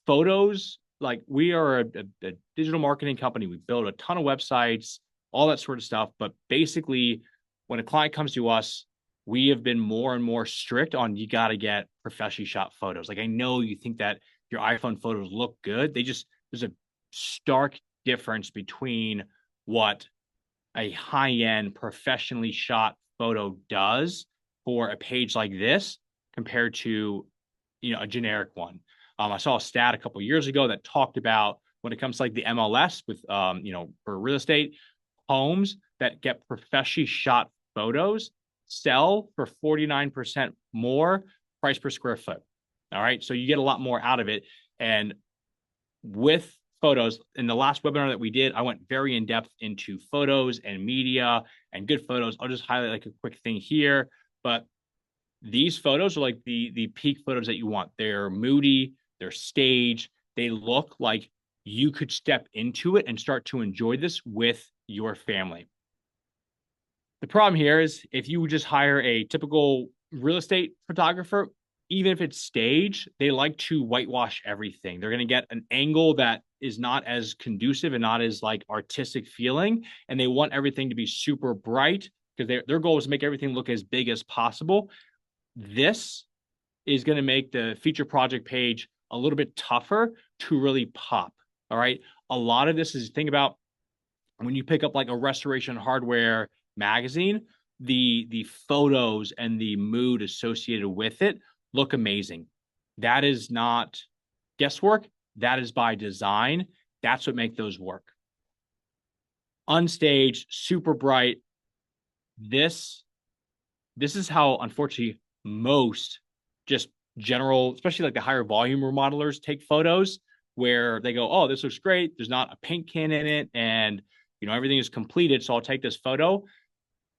Photos, like we are a digital marketing company. We build a ton of websites, all that sort of stuff. But basically, when a client comes to us, we have been more and more strict on you got to get professionally shot photos. Like I know you think that your iPhone photos look good. There's a stark difference between what a high-end professionally shot photo does for a page like this compared to a generic one. I saw a stat a couple of years ago that talked about when it comes to like the MLS with for real estate, homes that get professionally shot photos sell for 49% more price per square foot. All right. So you get a lot more out of it. And with photos, in the last webinar that we did, I went very in depth into photos and media and good photos. I'll just highlight like a quick thing here, but these photos are like the peak photos that you want. They're moody, they're staged, they look like you could step into it and start to enjoy this with your family. The problem here is if you would just hire a typical real estate photographer, even if it's staged, they like to whitewash everything. They're going to get an angle that is not as conducive and not as like artistic feeling. And they want everything to be super bright because their goal is to make everything look as big as possible. This is going to make the feature project page a little bit tougher to really pop. All right. A lot of this is, think about when you pick up like a Restoration Hardware magazine, the photos and the mood associated with it look amazing. That is not guesswork. That is by design. That's what makes those work. Unstaged, super bright. This is how, unfortunately, most just general, especially like the higher volume remodelers take photos where they go, oh, this looks great. There's not a paint can in it. And, everything is completed. So I'll take this photo.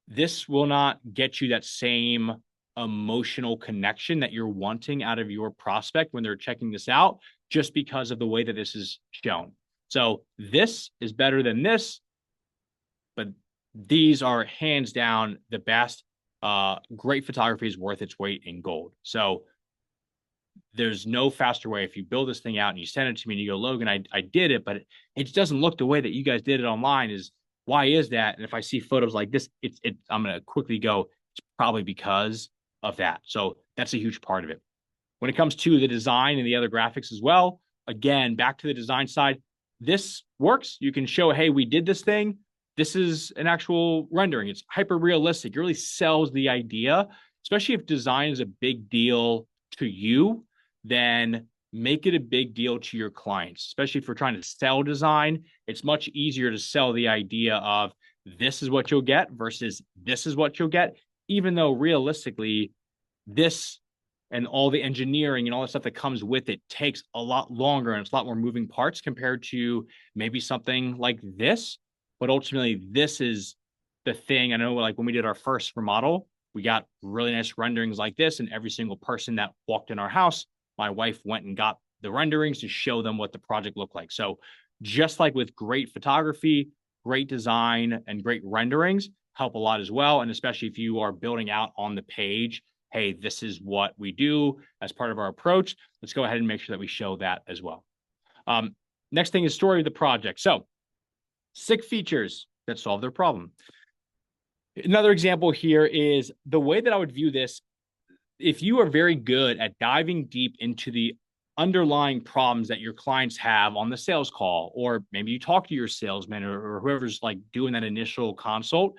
This will not get you that same emotional connection that you're wanting out of your prospect when they're checking this out, just because of the way that this is shown. So this is better than this, but these are hands down the best. great photography is worth its weight in gold. So there's no faster way. If you build this thing out and you send it to me and you go, Logan, I did it, but it doesn't look the way that you guys did it online. Is why is that? And if I see photos like this, I'm going to quickly go, it's probably because of that. So that's a huge part of it. When it comes to the design and the other graphics as well, again, back to the design side, this works. You can show, hey, we did this thing. This is an actual rendering. It's hyper realistic. It really sells the idea, especially if design is a big deal to you, then make it a big deal to your clients, especially if we're trying to sell design. It's much easier to sell the idea of this is what you'll get versus this is what you'll get, even though realistically, this and all the engineering and all the stuff that comes with it takes a lot longer and it's a lot more moving parts compared to maybe something like this. But ultimately, this is the thing. I know, like when we did our first remodel, we got really nice renderings like this, and every single person that walked in our house, my wife went and got the renderings to show them what the project looked like. So just like with great photography, great design, and great renderings help a lot as well. And especially if you are building out on the page, hey, this is what we do as part of our approach. Let's go ahead and make sure that we show that as well. Next thing is story of the project. So 6 features that solve their problem. Another example here is the way that I would view this. If you are very good at diving deep into the underlying problems that your clients have on the sales call, or maybe you talk to your salesman or whoever's like doing that initial consult,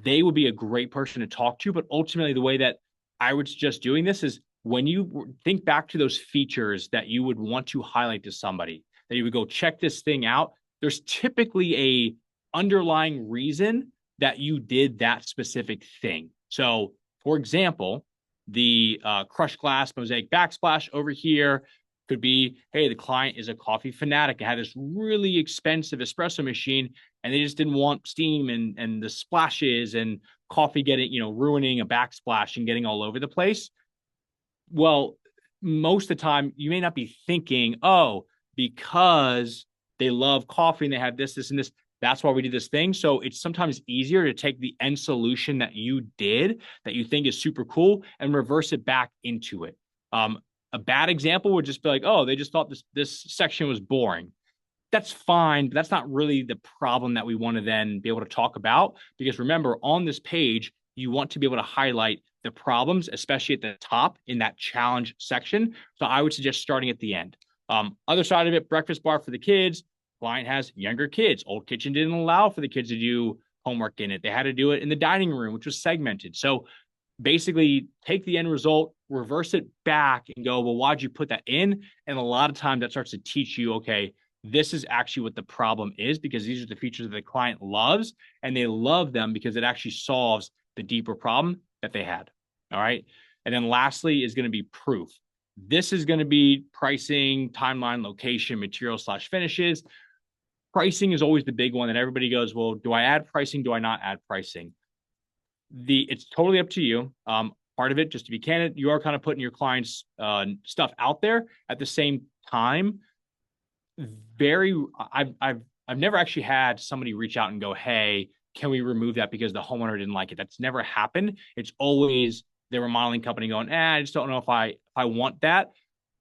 they would be a great person to talk to. But ultimately, the way that I would suggest doing this is when you think back to those features that you would want to highlight to somebody, that you would go check this thing out. There's typically a underlying reason that you did that specific thing. So, for example, the crushed glass mosaic backsplash over here could be, hey, the client is a coffee fanatic. It had this really expensive espresso machine, and they just didn't want steam and the splashes and coffee getting, ruining a backsplash and getting all over the place. Well, most of the time, you may not be thinking, oh, because they love coffee and they have this, and this, that's why we did this thing. So it's sometimes easier to take the end solution that you did that you think is super cool and reverse it back into it. A bad example would just be like, oh, they just thought this section was boring. That's fine, but that's not really the problem that we want to then be able to talk about. Because remember, on this page, you want to be able to highlight the problems, especially at the top in that challenge section. So I would suggest starting at the end. Other side of it, breakfast bar for the kids. Client has younger kids. Old kitchen didn't allow for the kids to do homework in it. They had to do it in the dining room, which was segmented. So basically take the end result, reverse it back and go, well, why'd you put that in? And a lot of times that starts to teach you, okay, this is actually what the problem is, because these are the features that the client loves, and they love them because it actually solves the deeper problem that they had. All right. And then lastly is going to be proof. This is going to be pricing, timeline, location, material / finishes. Pricing is always the big one that everybody goes, well, do I add pricing? Do I not add pricing? It's totally up to you. Part of it, just to be candid, you are kind of putting your clients' stuff out there. At the same time, I've never actually had somebody reach out and go, hey, can we remove that because the homeowner didn't like it? That's never happened. It's always the remodeling company going, I just don't know if I want that.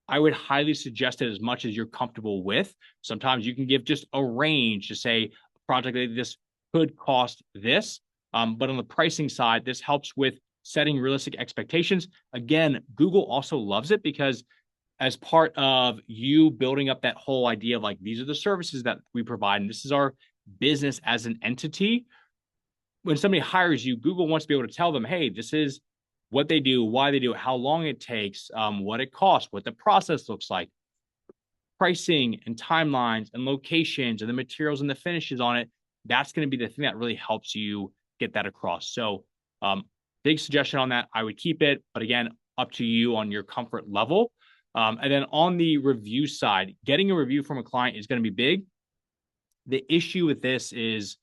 I would highly suggest it as much as you're comfortable with. Sometimes you can give just a range to say a project like this could cost this. But on the pricing side, this helps with setting realistic expectations. Again, Google also loves it because as part of you building up that whole idea of like, these are the services that we provide, and this is our business as an entity. When somebody hires you, Google wants to be able to tell them, hey, this is what they do, why they do it, how long it takes, what it costs, what the process looks like, pricing and timelines and locations and the materials and the finishes on it. That's going to be the thing that really helps you get that across. So big suggestion on that. I would keep it, but again, up to you on your comfort level. And then on the review side, getting a review from a client is going to be big. The issue with this is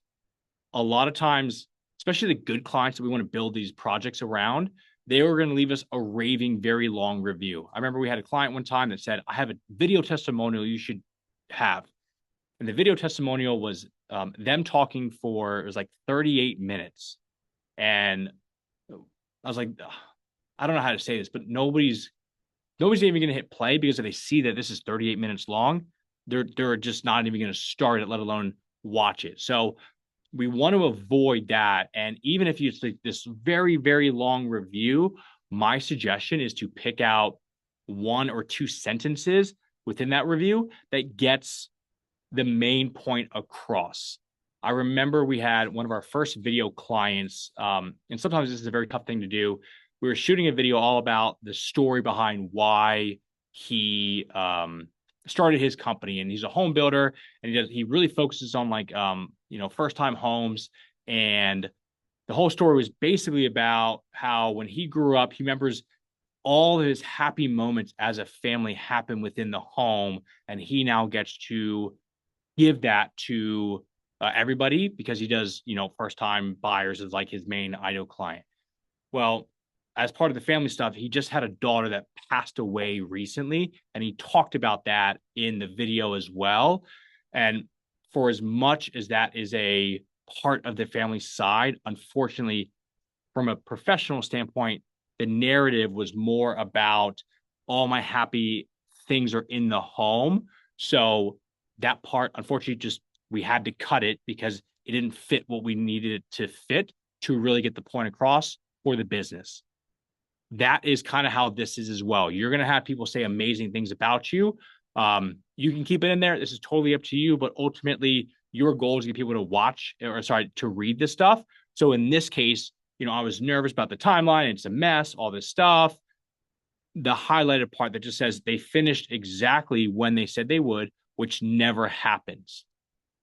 a lot of times, especially the good clients that we want to build these projects around, they were going to leave us a raving, very long review. I remember we had a client one time that said, I have a video testimonial you should have. And the video testimonial was them talking for, it was like 38 minutes. And I was like, ugh, I don't know how to say this, but nobody's even going to hit play because if they see that this is 38 minutes long, they're just not even going to start it, let alone watch it. So we want to avoid that. And even if it's like this very, very long review, my suggestion is to pick out one or two sentences within that review that gets the main point across. I remember we had one of our first video clients, and sometimes this is a very tough thing to do. We were shooting a video all about the story behind why he started his company, and he's a home builder, and he really focuses on like first time homes. And the whole story was basically about how when he grew up, he remembers all of his happy moments as a family happen within the home, and he now gets to give that to everybody because he does, first time buyers is like his main ideal client. Well, as part of the family stuff, he just had a daughter that passed away recently, and he talked about that in the video as well. And for as much as that is a part of the family side, unfortunately, from a professional standpoint, the narrative was more about all my happy things are in the home. So that part, unfortunately, just we had to cut it because it didn't fit what we needed it to fit to really get the point across for the business. That is kind of how this is as well. You're going to have people say amazing things about you. You can keep it in there. This is totally up to you, but ultimately your goal is to get people to watch or sorry, to read this stuff. So in this case, I was nervous about the timeline. It's a mess, all this stuff. The highlighted part that just says they finished exactly when they said they would, which never happens.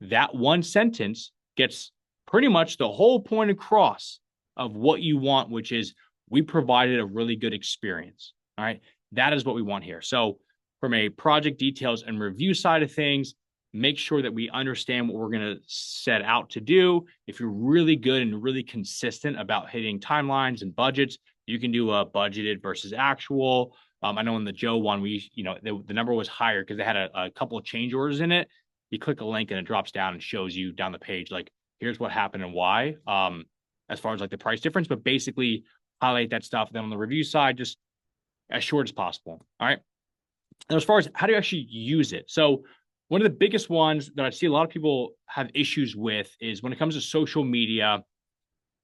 That one sentence gets pretty much the whole point across of what you want, which is we provided a really good experience. All right. That is what we want here. So from a project details and review side of things, make sure that we understand what we're going to set out to do. If you're really good and really consistent about hitting timelines and budgets, you can do a budgeted versus actual. I know in the Joe one, the number was higher because they had a couple of change orders in it. You click a link and it drops down and shows you down the page, like, here's what happened and why, as far as like the price difference, but basically highlight that stuff. Then on the review side, just as short as possible. All right. And as far as how do you actually use it? So one of the biggest ones that I see a lot of people have issues with is when it comes to social media,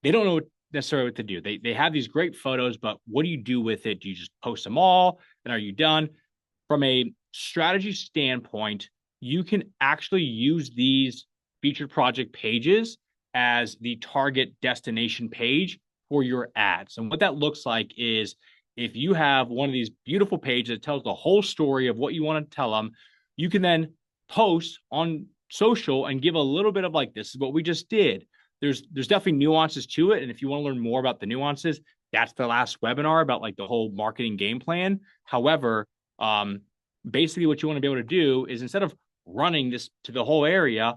they don't know necessarily what to do. They have these great photos, but what do you do with it? Do you just post them all? And are you done? From a strategy standpoint, you can actually use these featured project pages as the target destination page for your ads. And what that looks like is if you have one of these beautiful pages that tells the whole story of what you want to tell them, you can then post on social and give a little bit of like, this is what we just did. There's definitely nuances to it. And if you want to learn more about the nuances, that's the last webinar about like the whole marketing game plan. However, basically what you want to be able to do is instead of running this to the whole area,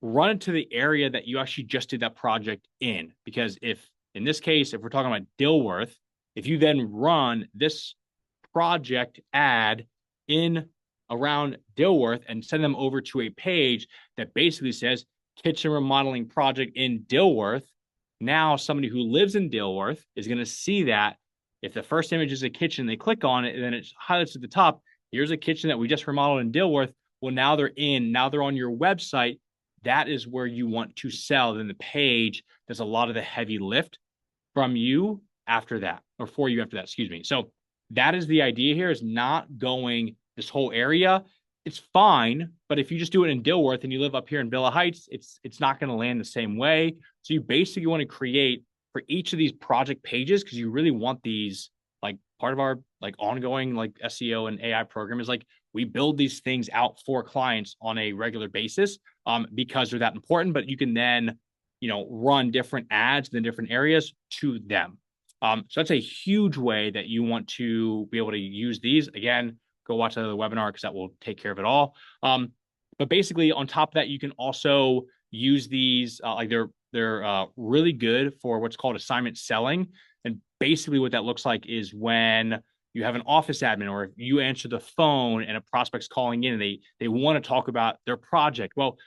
run it to the area that you actually just did that project in. Because if, in this case, if we're talking about Dilworth, if you then run this project ad in around Dilworth and send them over to a page that basically says kitchen remodeling project in Dilworth, now somebody who lives in Dilworth is going to see that. If the first image is a kitchen, they click on it and then it highlights at the top, here's a kitchen that we just remodeled in Dilworth. Well, now they're on your website. That is where you want to sell. Then the page does a lot of the heavy lift from you after that, or for you after that, excuse me. So that is the idea here, is not going this whole area. It's fine, but if you just do it in Dilworth and you live up here in Villa Heights, it's not going to land the same way. So you basically want to create for each of these project pages, because you really want these, like part of our like ongoing like SEO and AI program is like we build these things out for clients on a regular basis because they're that important, but you can then run different ads in different areas to them. So that's a huge way that you want to be able to use these. Again, go watch another webinar because that will take care of it all. But basically on top of that, you can also use these, like they're really good for what's called assignment selling. And basically what that looks like is when you have an office admin or if you answer the phone and a prospect's calling in and they want to talk about their project. Well,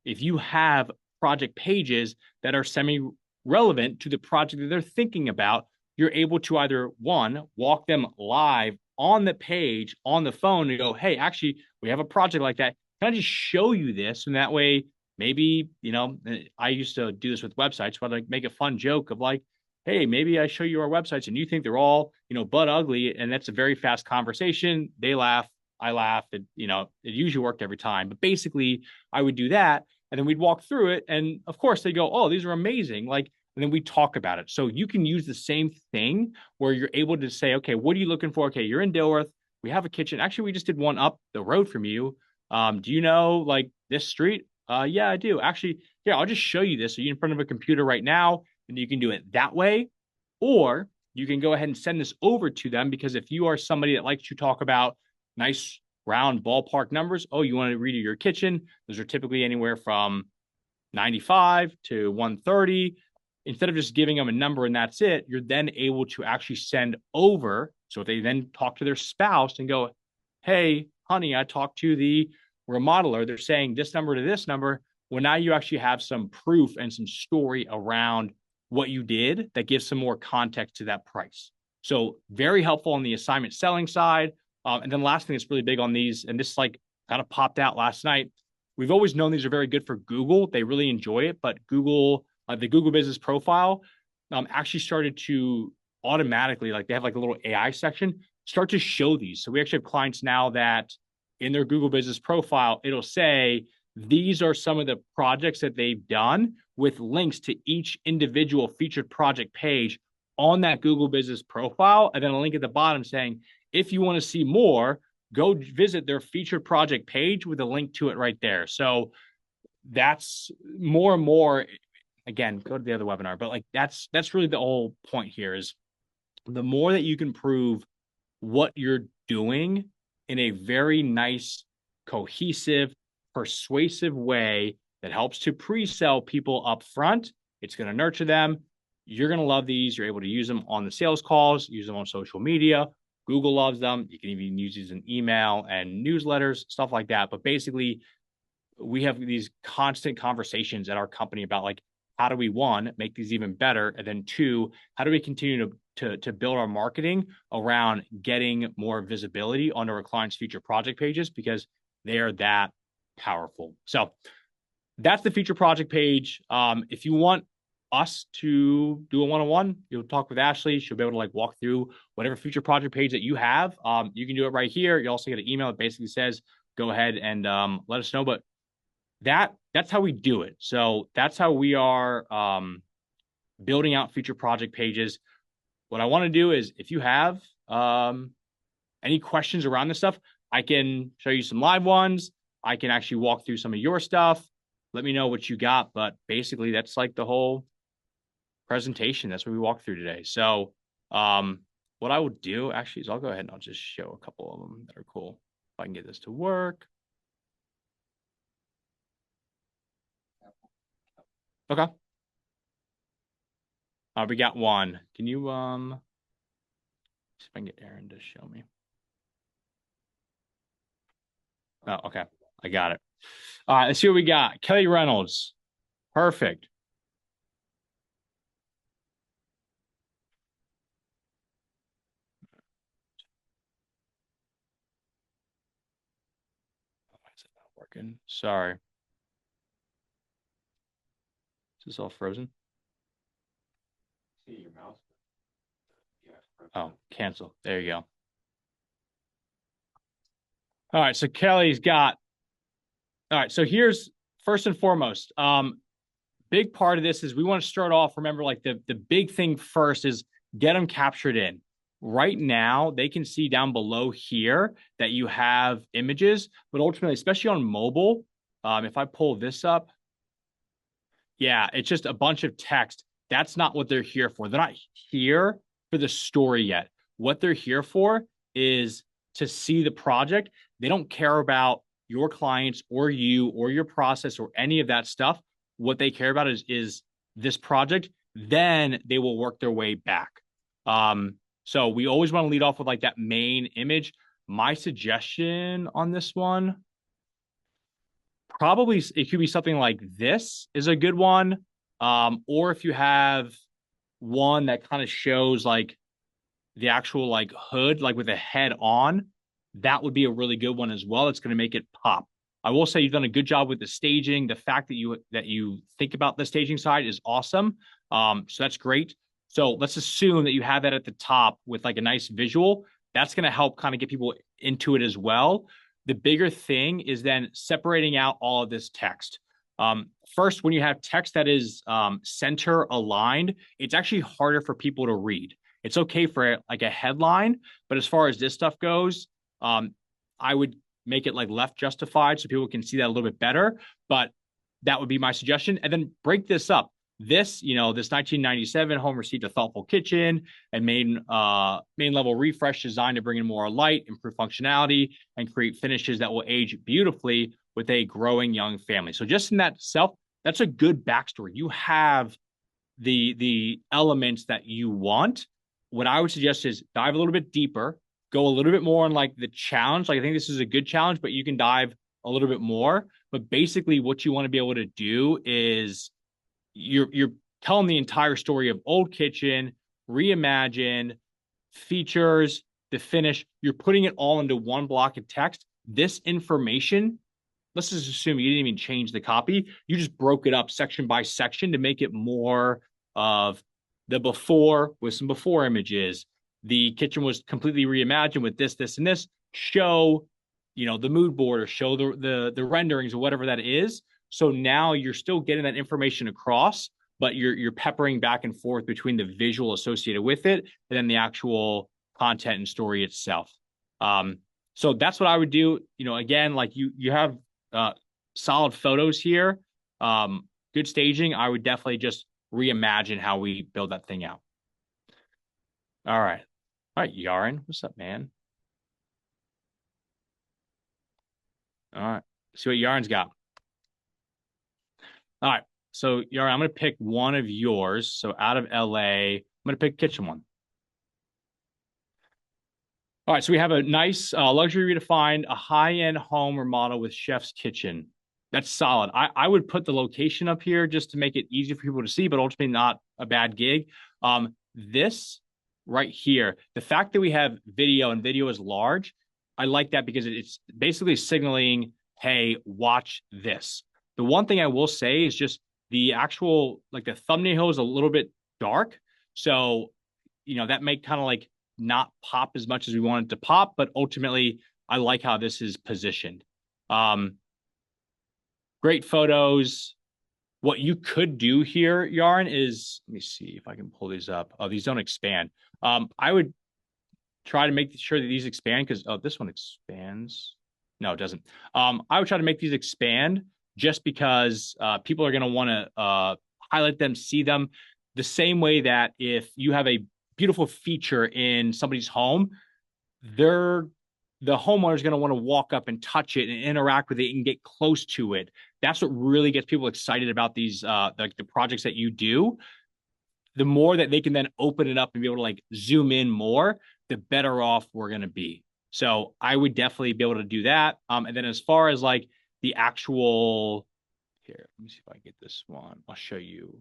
if you have project pages that are semi-relevant to the project that they're thinking about, you're able to either one, walk them live on the page on the phone and go, hey, actually, we have a project like that. Can I just show you this? And that way, maybe, I used to do this with websites, but like make a fun joke of like, hey, maybe I show you our websites and you think they're all, butt ugly. And that's a very fast conversation. They laugh. I laugh. It usually worked every time. But basically, I would do that. And then we'd walk through it. And of course, they go, oh, these are amazing. Like, and then we talk about it. So you can use the same thing where you're able to say, okay, what are you looking for? Okay, you're in Dilworth. We have a kitchen. Actually, we just did one up the road from you. Do you know like this street? Yeah, I do. Actually, yeah, I'll just show you this. So you're in front of a computer right now, and you can do it that way. Or you can go ahead and send this over to them, because if you are somebody that likes to talk about nice round ballpark numbers, oh, you want to redo your kitchen, those are typically anywhere from 95 to 130. Instead of just giving them a number and that's it, you're then able to actually send over. So if they then talk to their spouse and go, hey, honey, I talked to the remodeler, they're saying this number to this number. Well, now you actually have some proof and some story around what you did that gives some more context to that price. So very helpful on the assignment selling side. And then last thing that's really big on these, and this like kind of popped out last night, we've always known these are very good for Google. They really enjoy it, but Google, the Google Business Profile, actually started to automatically, like they have like a little AI section, start to show these. So we actually have clients now that in their Google Business Profile, it'll say these are some of the projects that they've done with links to each individual featured project page on that Google Business Profile, and then a link at the bottom saying, if you want to see more, go visit their featured project page with a link to it right there. So that's more and more, again, go to the other webinar, but like that's really the whole point here is the more that you can prove what you're doing in a very nice, cohesive, persuasive way that helps to pre-sell people up front, it's going to nurture them. You're going to love these. You're able to use them on the sales calls, use them on social media. Google loves them. You can even use these in email and newsletters, stuff like that. But basically, we have these constant conversations at our company about like, how do we, one, make these even better? And then two, how do we continue to build our marketing around getting more visibility onto our clients' future project pages, because they are that powerful. So that's the feature project page. If you want us to do a one-on-one, you'll talk with Ashley. She'll be able to like walk through whatever future project page that you have. You can do it right here. You also get an email that basically says, go ahead and let us know. But that's how we do it. So that's how we are building out future project pages. What I want to do is, if you have any questions around this stuff, I can show you some live ones. I can actually walk through some of your stuff. Let me know what you got. But basically, that's like the whole presentation. That's what we walked through today. So what I will do actually is I'll go ahead and I'll just show a couple of them that are cool. If I can get this to work. Okay. We got one. Can you see if I can get Aaron to show me? Oh, okay. I got it. All right, let's see what we got. Kelly Reynolds. Perfect. Why is it not working? Sorry. Is this all frozen? See your mouse. Oh, cancel. There you go. All right, so Kelly's got. All right, so here's first and foremost. Big part of this is we want to start off. Remember, like the big thing first is get them captured in. Right now, they can see down below here that you have images, but ultimately, especially on mobile, if I pull this up, yeah, it's just a bunch of text. That's not what they're here for. They're not here for the story yet. What they're here for is to see the project. They don't care about your clients or you or your process or any of that stuff. What they care about is this project. Then they will work their way back. So we always want to lead off with like that main image. My suggestion on this one, probably it could be something like this is a good one. Or if you have one that kind of shows like the actual like hood, like with a head on, that would be a really good one as well. It's going to make it pop. I will say you've done a good job with the staging. The fact that you think about the staging side is awesome. So that's great. So let's assume that you have that at the top with like a nice visual. That's going to help kind of get people into it as well. The bigger thing is then separating out all of this text. First, when you have text that is center aligned, it's actually harder for people to read. It's okay for like a headline, but as far as this stuff goes, I would make it like left justified so people can see that a little bit better. But that would be my suggestion. And then break this up. This, this 1997 home received a thoughtful kitchen and main level refresh designed to bring in more light, improve functionality, and create finishes that will age beautifully with a growing young family. So just in that self, that's a good backstory. You have the elements that you want. What I would suggest is dive a little bit deeper, go a little bit more on like the challenge. Like I think this is a good challenge, but you can dive a little bit more. But basically what you want to be able to do is you're telling the entire story of old kitchen, reimagine, features, the finish. You're putting it all into one block of text. This information, let's just assume you didn't even change the copy. You just broke it up section by section to make it more of the before with some before images. The kitchen was completely reimagined with this, this, and this. Show, the mood board or show the renderings or whatever that is. So now you're still getting that information across, but you're peppering back and forth between the visual associated with it and then the actual content and story itself. So that's what I would do. Again, like you have solid photos here, good staging. I would definitely just reimagine how we build that thing out. All right, Yaron, what's up, man? All right, see what Yaron's got. All right. So, Yara, I'm going to pick one of yours. So, out of LA, I'm going to pick kitchen one. All right. So, we have a nice luxury redefined, a high-end home remodel with chef's kitchen. That's solid. I would put the location up here just to make it easy for people to see, but ultimately not a bad gig. This right here, the fact that we have video and video is large, I like that because it's basically signaling, hey, watch this. The one thing I will say is just the actual, like the thumbnail is a little bit dark. So, that may kind of like not pop as much as we want it to pop, but ultimately I like how this is positioned. Great photos. What you could do here, Yarn, is, let me see if I can pull these up. Oh, these don't expand. I would try to make sure that these expand because, this one expands. No, it doesn't. I would try to make these expand just because people are going to want to highlight them, see them the same way that if you have a beautiful feature in somebody's home, the homeowner is going to want to walk up and touch it and interact with it and get close to it. That's what really gets people excited about these like the projects that you do. The more that they can then open it up and be able to like zoom in more, the better off we're going to be. So I would definitely be able to do that. And then as far as like the actual, here, let me see if I can get this one. I'll show you.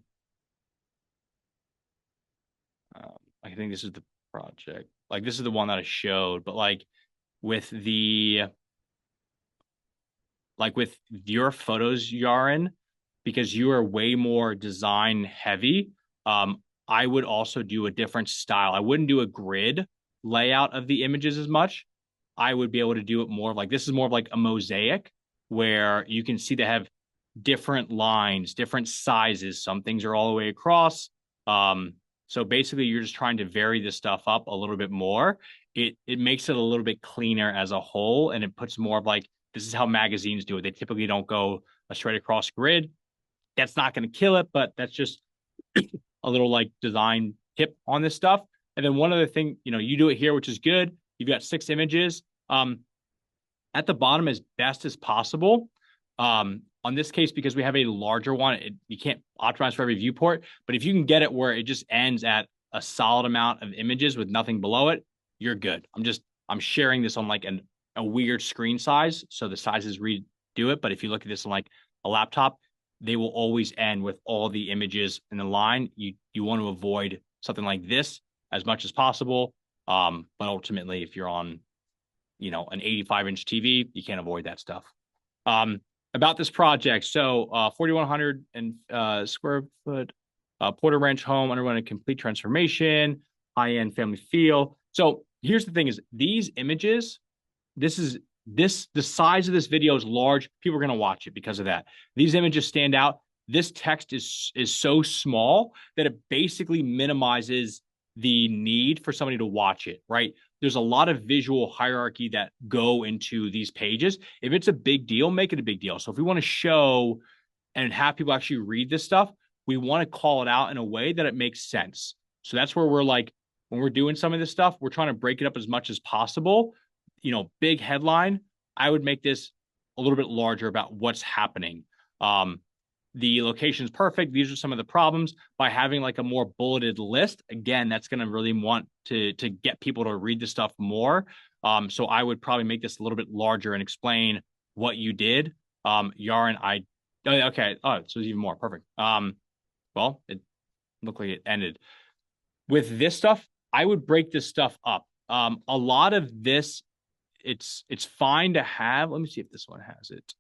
I think this is the project. Like this is the one that I showed, but like with your photos, Yaron, because you are way more design heavy, I would also do a different style. I wouldn't do a grid layout of the images as much. I would be able to do it more of like, this is more of like a mosaic where you can see they have different lines, different sizes. Some things are all the way across. So basically you're just trying to vary this stuff up a little bit more. It makes it a little bit cleaner as a whole, and it puts more of like, this is how magazines do it. They typically don't go a straight across grid. That's not going to kill it, but that's just a little like design tip on this stuff. And then one other thing, you do it here, which is good. You've got 6 images. At the bottom as best as possible. On this case, because we have a larger one, you can't optimize for every viewport, but if you can get it where it just ends at a solid amount of images with nothing below it, you're good. I'm sharing this on like a weird screen size, so the sizes redo it. But if you look at this on like a laptop, they will always end with all the images in the line. You want to avoid something like this as much as possible. But ultimately, if you're on, an 85-inch TV, you can't avoid that stuff. About this project, so 4,100 square foot Porter Ranch home underwent a complete transformation, high-end family feel. So here's the thing: is these images, the size of this video is large. People are going to watch it because of that. These images stand out. This text is so small that it basically minimizes the need for somebody to watch it, right? There's a lot of visual hierarchy that go into these pages. If it's a big deal, make it a big deal. So if we want to show and have people actually read this stuff, we want to call it out in a way that it makes sense. So that's where we're like, when we're doing some of this stuff, we're trying to break it up as much as possible. Big headline, I would make this a little bit larger about what's happening. The location is perfect. These are some of the problems. By having like a more bulleted list, again, that's going to really want to get people to read the stuff more. So I would probably make this a little bit larger and explain what you did. Yaron, okay. Oh, so it's even more perfect. Well, it looked like it ended. With this stuff, I would break this stuff up. A lot of this, it's fine to have. Let me see if this one has it.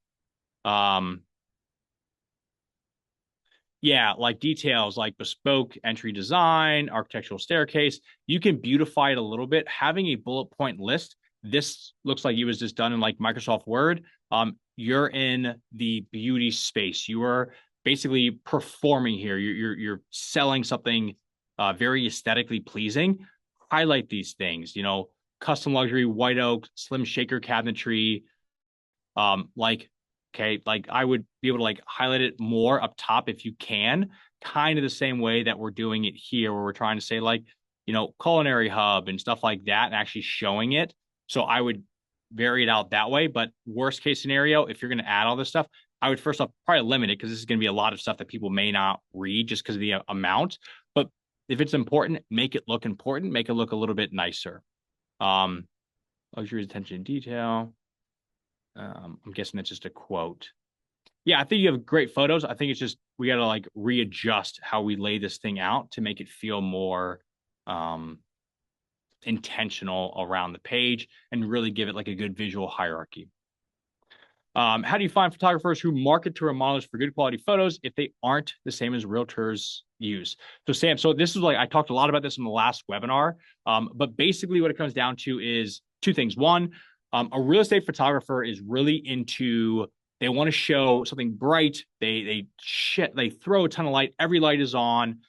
Yeah, like details like bespoke entry design, architectural staircase. You can beautify it a little bit. Having a bullet point list, this looks like it was just done in like Microsoft Word. You're in the beauty space. You are basically performing here. You're selling something very aesthetically pleasing. Highlight these things, custom luxury, white oak, slim shaker cabinetry. Okay, like I would be able to like highlight it more up top if you can, kind of the same way that we're doing it here, where we're trying to say like, culinary hub and stuff like that and actually showing it. So I would vary it out that way. But worst case scenario, if you're going to add all this stuff, I would first off probably limit it because this is going to be a lot of stuff that people may not read just because of the amount. But if it's important, make it look important, make it look a little bit nicer. Luxury attention to detail. I'm guessing that's just a quote. Yeah, I think you have great photos. I think it's just we got to like readjust how we lay this thing out to make it feel more intentional around the page and really give it like a good visual hierarchy. How do you find photographers who market to remodelers for good quality photos if they aren't the same as realtors use? So Sam, this is like, I talked a lot about this in the last webinar, but basically what it comes down to is two things. One, a real estate photographer is really into, they want to show something bright. They throw a ton of light. Every light is on.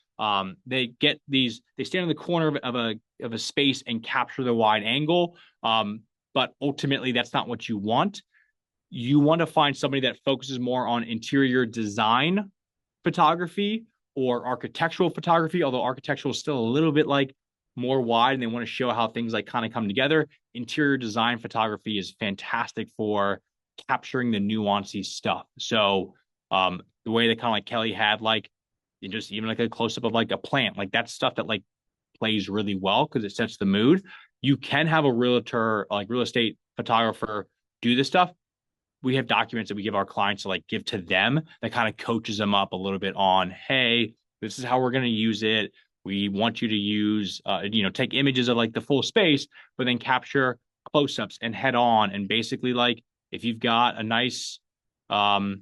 They stand in the corner of a space and capture the wide angle. But ultimately that's not what you want. You want to find somebody that focuses more on interior design photography or architectural photography, although architectural is still a little bit like more wide and they want to show how things like kind of come together. Interior design photography is fantastic for capturing the nuancy stuff. So the way that kind of like Kelly had like just even like a close-up of like a plant, like that's stuff that like plays really well because it sets the mood. You can have a realtor, like real estate photographer, do this stuff. We have documents that we give our clients to like give to them that kind of coaches them up a little bit on, hey, this is how we're going to use it. We want you to use, take images of like the full space, but then capture close-ups and head on. And basically like, if you've got a nice, like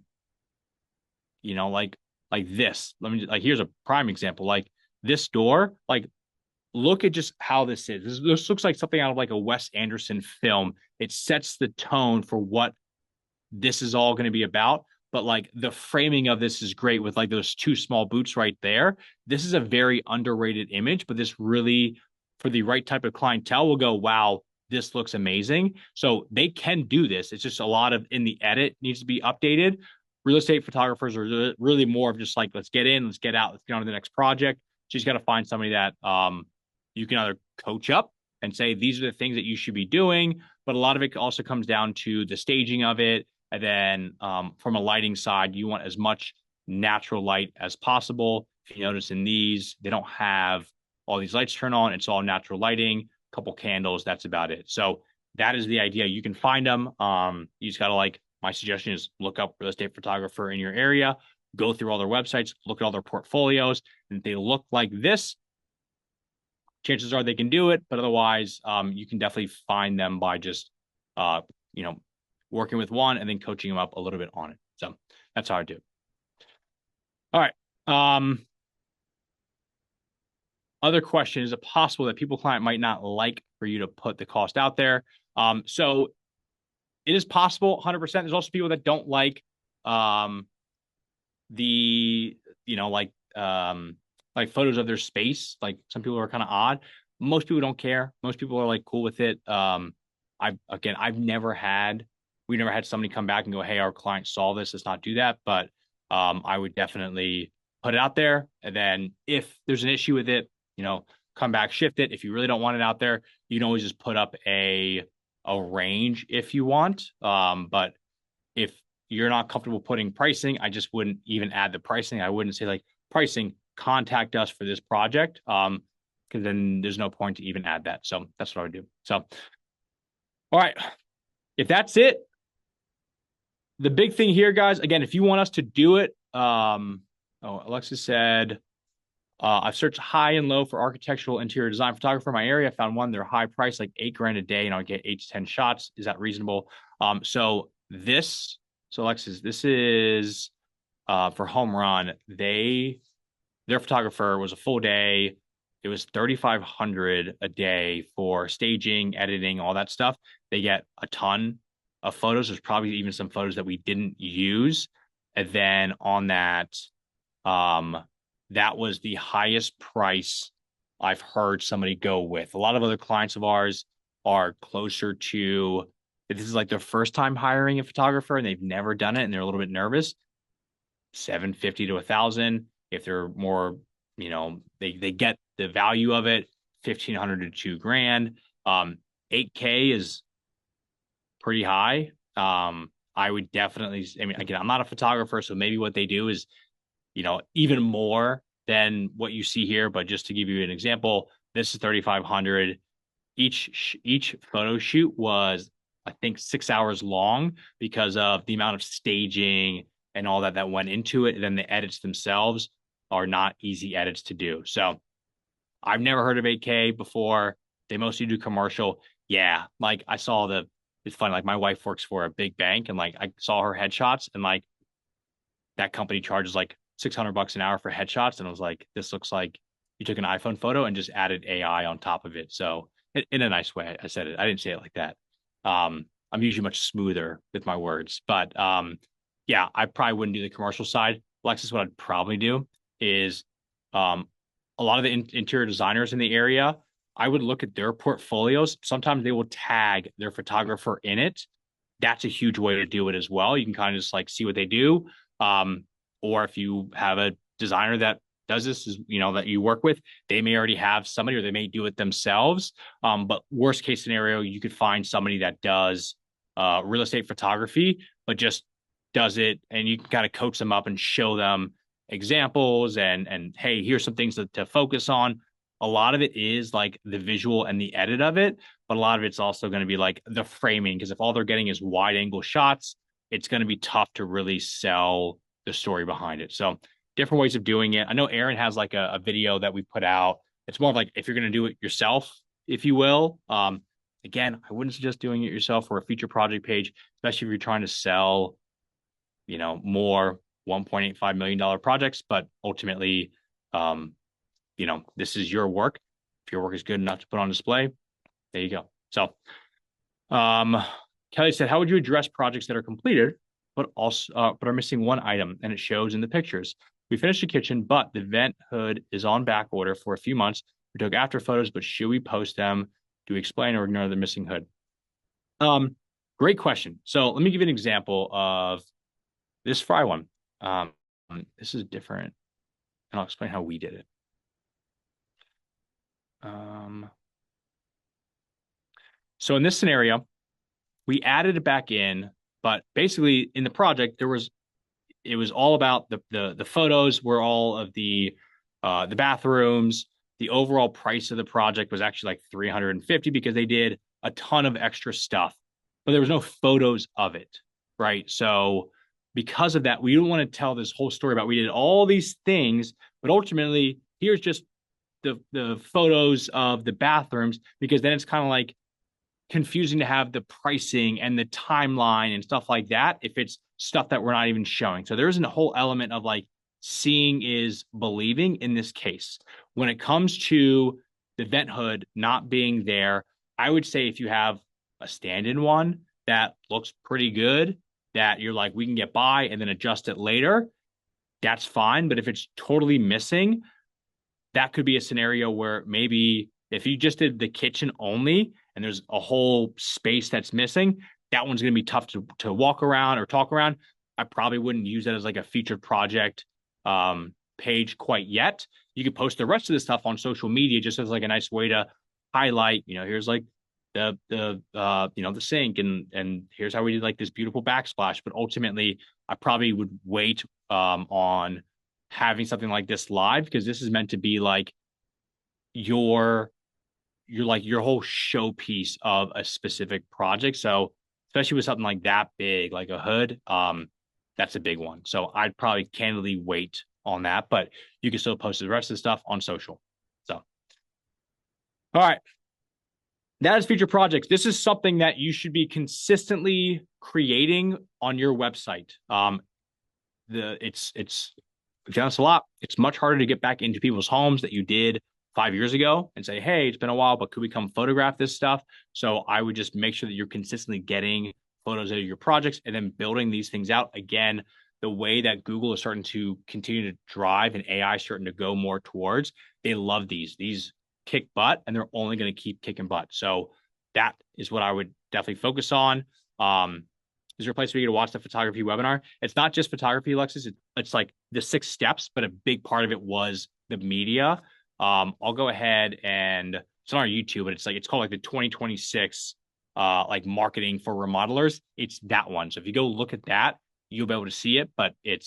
this, here's a prime example, like this door, like look at just how this is. This looks like something out of like a Wes Anderson film. It sets the tone for what this is all going to be about. But like the framing of this is great with like those two small boots right there. This is a very underrated image, but this really, for the right type of clientele, will go, wow, this looks amazing. So they can do this. It's just a lot of in the edit needs to be updated. Real estate photographers are really more of just like, let's get in, let's get out, let's get on to the next project. So you just got to find somebody that you can either coach up and say, these are the things that you should be doing. But a lot of it also comes down to the staging of it. And then from a lighting side, you want as much natural light as possible. If you notice in these, they don't have all these lights turn on. It's all natural lighting, a couple candles. That's about it. So that is the idea. You can find them. You just got to my suggestion is look up real estate photographer in your area go through all their websites, look at all their portfolios, and if they look like this, chances are they can do it. But otherwise, you can definitely find them by just, you know, working with one and then coaching them up a little bit on it. So that's how I do. All right. Other question, is it possible that people client might not like for you to put the cost out there? So it is possible, 100%. There's also people that don't like the, like photos of their space. Like some people are kind of odd. Most people don't care. Most people are like cool with it. We've never had somebody come back and go, hey, our client saw this, let's not do that. But I would definitely put it out there. And then if there's an issue with it, come back, shift it. If you really don't want it out there, you can always just put up a range if you want. But if you're not comfortable putting pricing, I just wouldn't even add the pricing. I wouldn't say like pricing, contact us for this project. Because then there's no point to even add that. So that's what I would do. So, all right. If that's it, the big thing here, guys, again, if you want us to do it, Alexis said, I've searched high and low for architectural interior design photographer in my area. I found one, they're high price, like $8,000 a day, and I'll get 8 to 10 shots. Is that reasonable? So Alexis, this is for Home Run. Their photographer was a full day. It was $3,500 a day for staging, editing, all that stuff. They get a ton of photos. There's probably even some photos that we didn't use. And then on that, that was the highest price I've heard somebody go with. A lot of other clients of ours are closer to, if this is like their first time hiring a photographer and they've never done it and they're a little bit nervous, $750 to $1,000. If they're more, they get the value of it, $1,500 to $2,000. $8K is pretty high. I would definitely, again, I'm not a photographer, so maybe what they do is, even more than what you see here. But just to give you an example, this is $3,500. Each photo shoot was, I think, 6 hours long because of the amount of staging and all that went into it. And then the edits themselves are not easy edits to do. So I've never heard of 8K before. They mostly do commercial. Yeah, like it's funny, like my wife works for a big bank and like I saw her headshots and like that company charges like $600 an hour for headshots. And I was like, this looks like you took an iPhone photo and just added AI on top of it. So in a nice way, I said it. I didn't say it like that. I'm usually much smoother with my words, but yeah, I probably wouldn't do the commercial side. Alexis, what I'd probably do is a lot of the interior designers in the area, I would look at their portfolios. Sometimes they will tag their photographer in it. That's a huge way to do it as well. You can kind of just like see what they do. Or if you have a designer that does this, that you work with, they may already have somebody or they may do it themselves. But worst case scenario, you could find somebody that does real estate photography, but just does it, and you can kind of coach them up and show them examples and hey, here's some things to focus on. A lot of it is like the visual and the edit of it, but a lot of it's also going to be like the framing, because if all they're getting is wide angle shots, it's going to be tough to really sell the story behind it. So different ways of doing it. I know Aaron has like a video that we put out. It's more of like if you're going to do it yourself, if you will. Again, I wouldn't suggest doing it yourself for a feature project page, especially if you're trying to sell, more $1.85 million projects. But ultimately, this is your work. If your work is good enough to put on display, there you go. So, Kelly said, how would you address projects that are completed, but are missing one item, and it shows in the pictures? We finished the kitchen, but the vent hood is on back order for a few months. We took after photos, but should we post them? Do we explain or ignore the missing hood? Great question. So let me give you an example of this fry one. This is different, and I'll explain how we did it. So in this scenario, we added it back in, but basically in the project, it was all about the photos were all of the bathrooms. The overall price of the project was actually like $350 because they did a ton of extra stuff, but there was no photos of it, right? So because of that, we don't want to tell this whole story about we did all these things, but ultimately here's just the photos of the bathrooms, because then it's kind of like confusing to have the pricing and the timeline and stuff like that if it's stuff that we're not even showing. So there isn't a whole element of like seeing is believing in this case. When it comes to the vent hood not being there, I would say if you have a stand-in one that looks pretty good, that you're like, we can get by and then adjust it later, that's fine. But if it's totally missing, that could be a scenario where maybe if you just did the kitchen only and there's a whole space that's missing, that one's going to be tough to walk around or talk around. I probably wouldn't use that as like a featured project page quite yet. You could post the rest of the stuff on social media just as like a nice way to highlight, here's like the sink and here's how we did like this beautiful backsplash. But ultimately, I probably would wait on having something like this live, because this is meant to be like your whole showpiece of a specific project. So especially with something like that big, like a hood, that's a big one. So I'd probably candidly wait on that, but you can still post the rest of the stuff on social. So, all right. That is feature projects. This is something that you should be consistently creating on your website. We've done this a lot. It's much harder to get back into people's homes that you did 5 years ago and say, hey, it's been a while, but could we come photograph this stuff? So I would just make sure that you're consistently getting photos of your projects and then building these things out. Again, the way that Google is starting to continue to drive and AI is starting to go more towards, they love these. These kick butt, and they're only going to keep kicking butt. So that is what I would definitely focus on. Is there a place for you to watch the photography webinar? It's not just photography, Alexis. It's like the 6 steps, but a big part of it was the media. I'll go ahead and it's on our YouTube, but it's called like the 2026 like marketing for remodelers. It's that one. So if you go look at that, you'll be able to see it. But it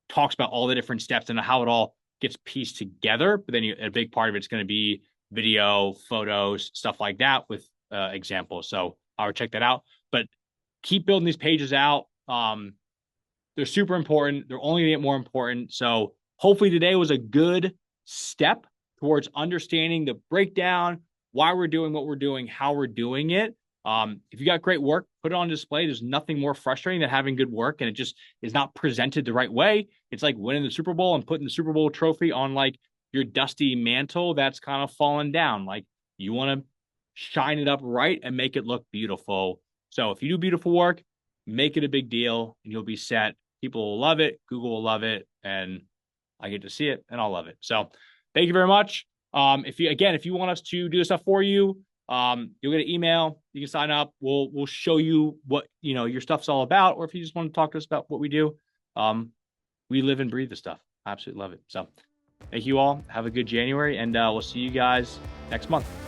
talks about all the different steps and how it all gets pieced together. But then a big part of it's going to be video, photos, stuff like that with examples. So I would check that out. But keep building these pages out. They're super important. They're only going to get more important. So hopefully today was a good step towards understanding the breakdown, why we're doing what we're doing, how we're doing it. If you got great work, put it on display. There's nothing more frustrating than having good work and it just is not presented the right way. It's like winning the Super Bowl and putting the Super Bowl trophy on like your dusty mantle that's kind of fallen down. Like you want to shine it up right and make it look beautiful. So if you do beautiful work, make it a big deal and you'll be set. People will love it. Google will love it. And I get to see it and I'll love it. So thank you very much. If you want us to do stuff for you, you'll get an email. You can sign up. We'll show you what, your stuff's all about. Or if you just want to talk to us about what we do, we live and breathe this stuff. I absolutely love it. So thank you all. Have a good January and we'll see you guys next month.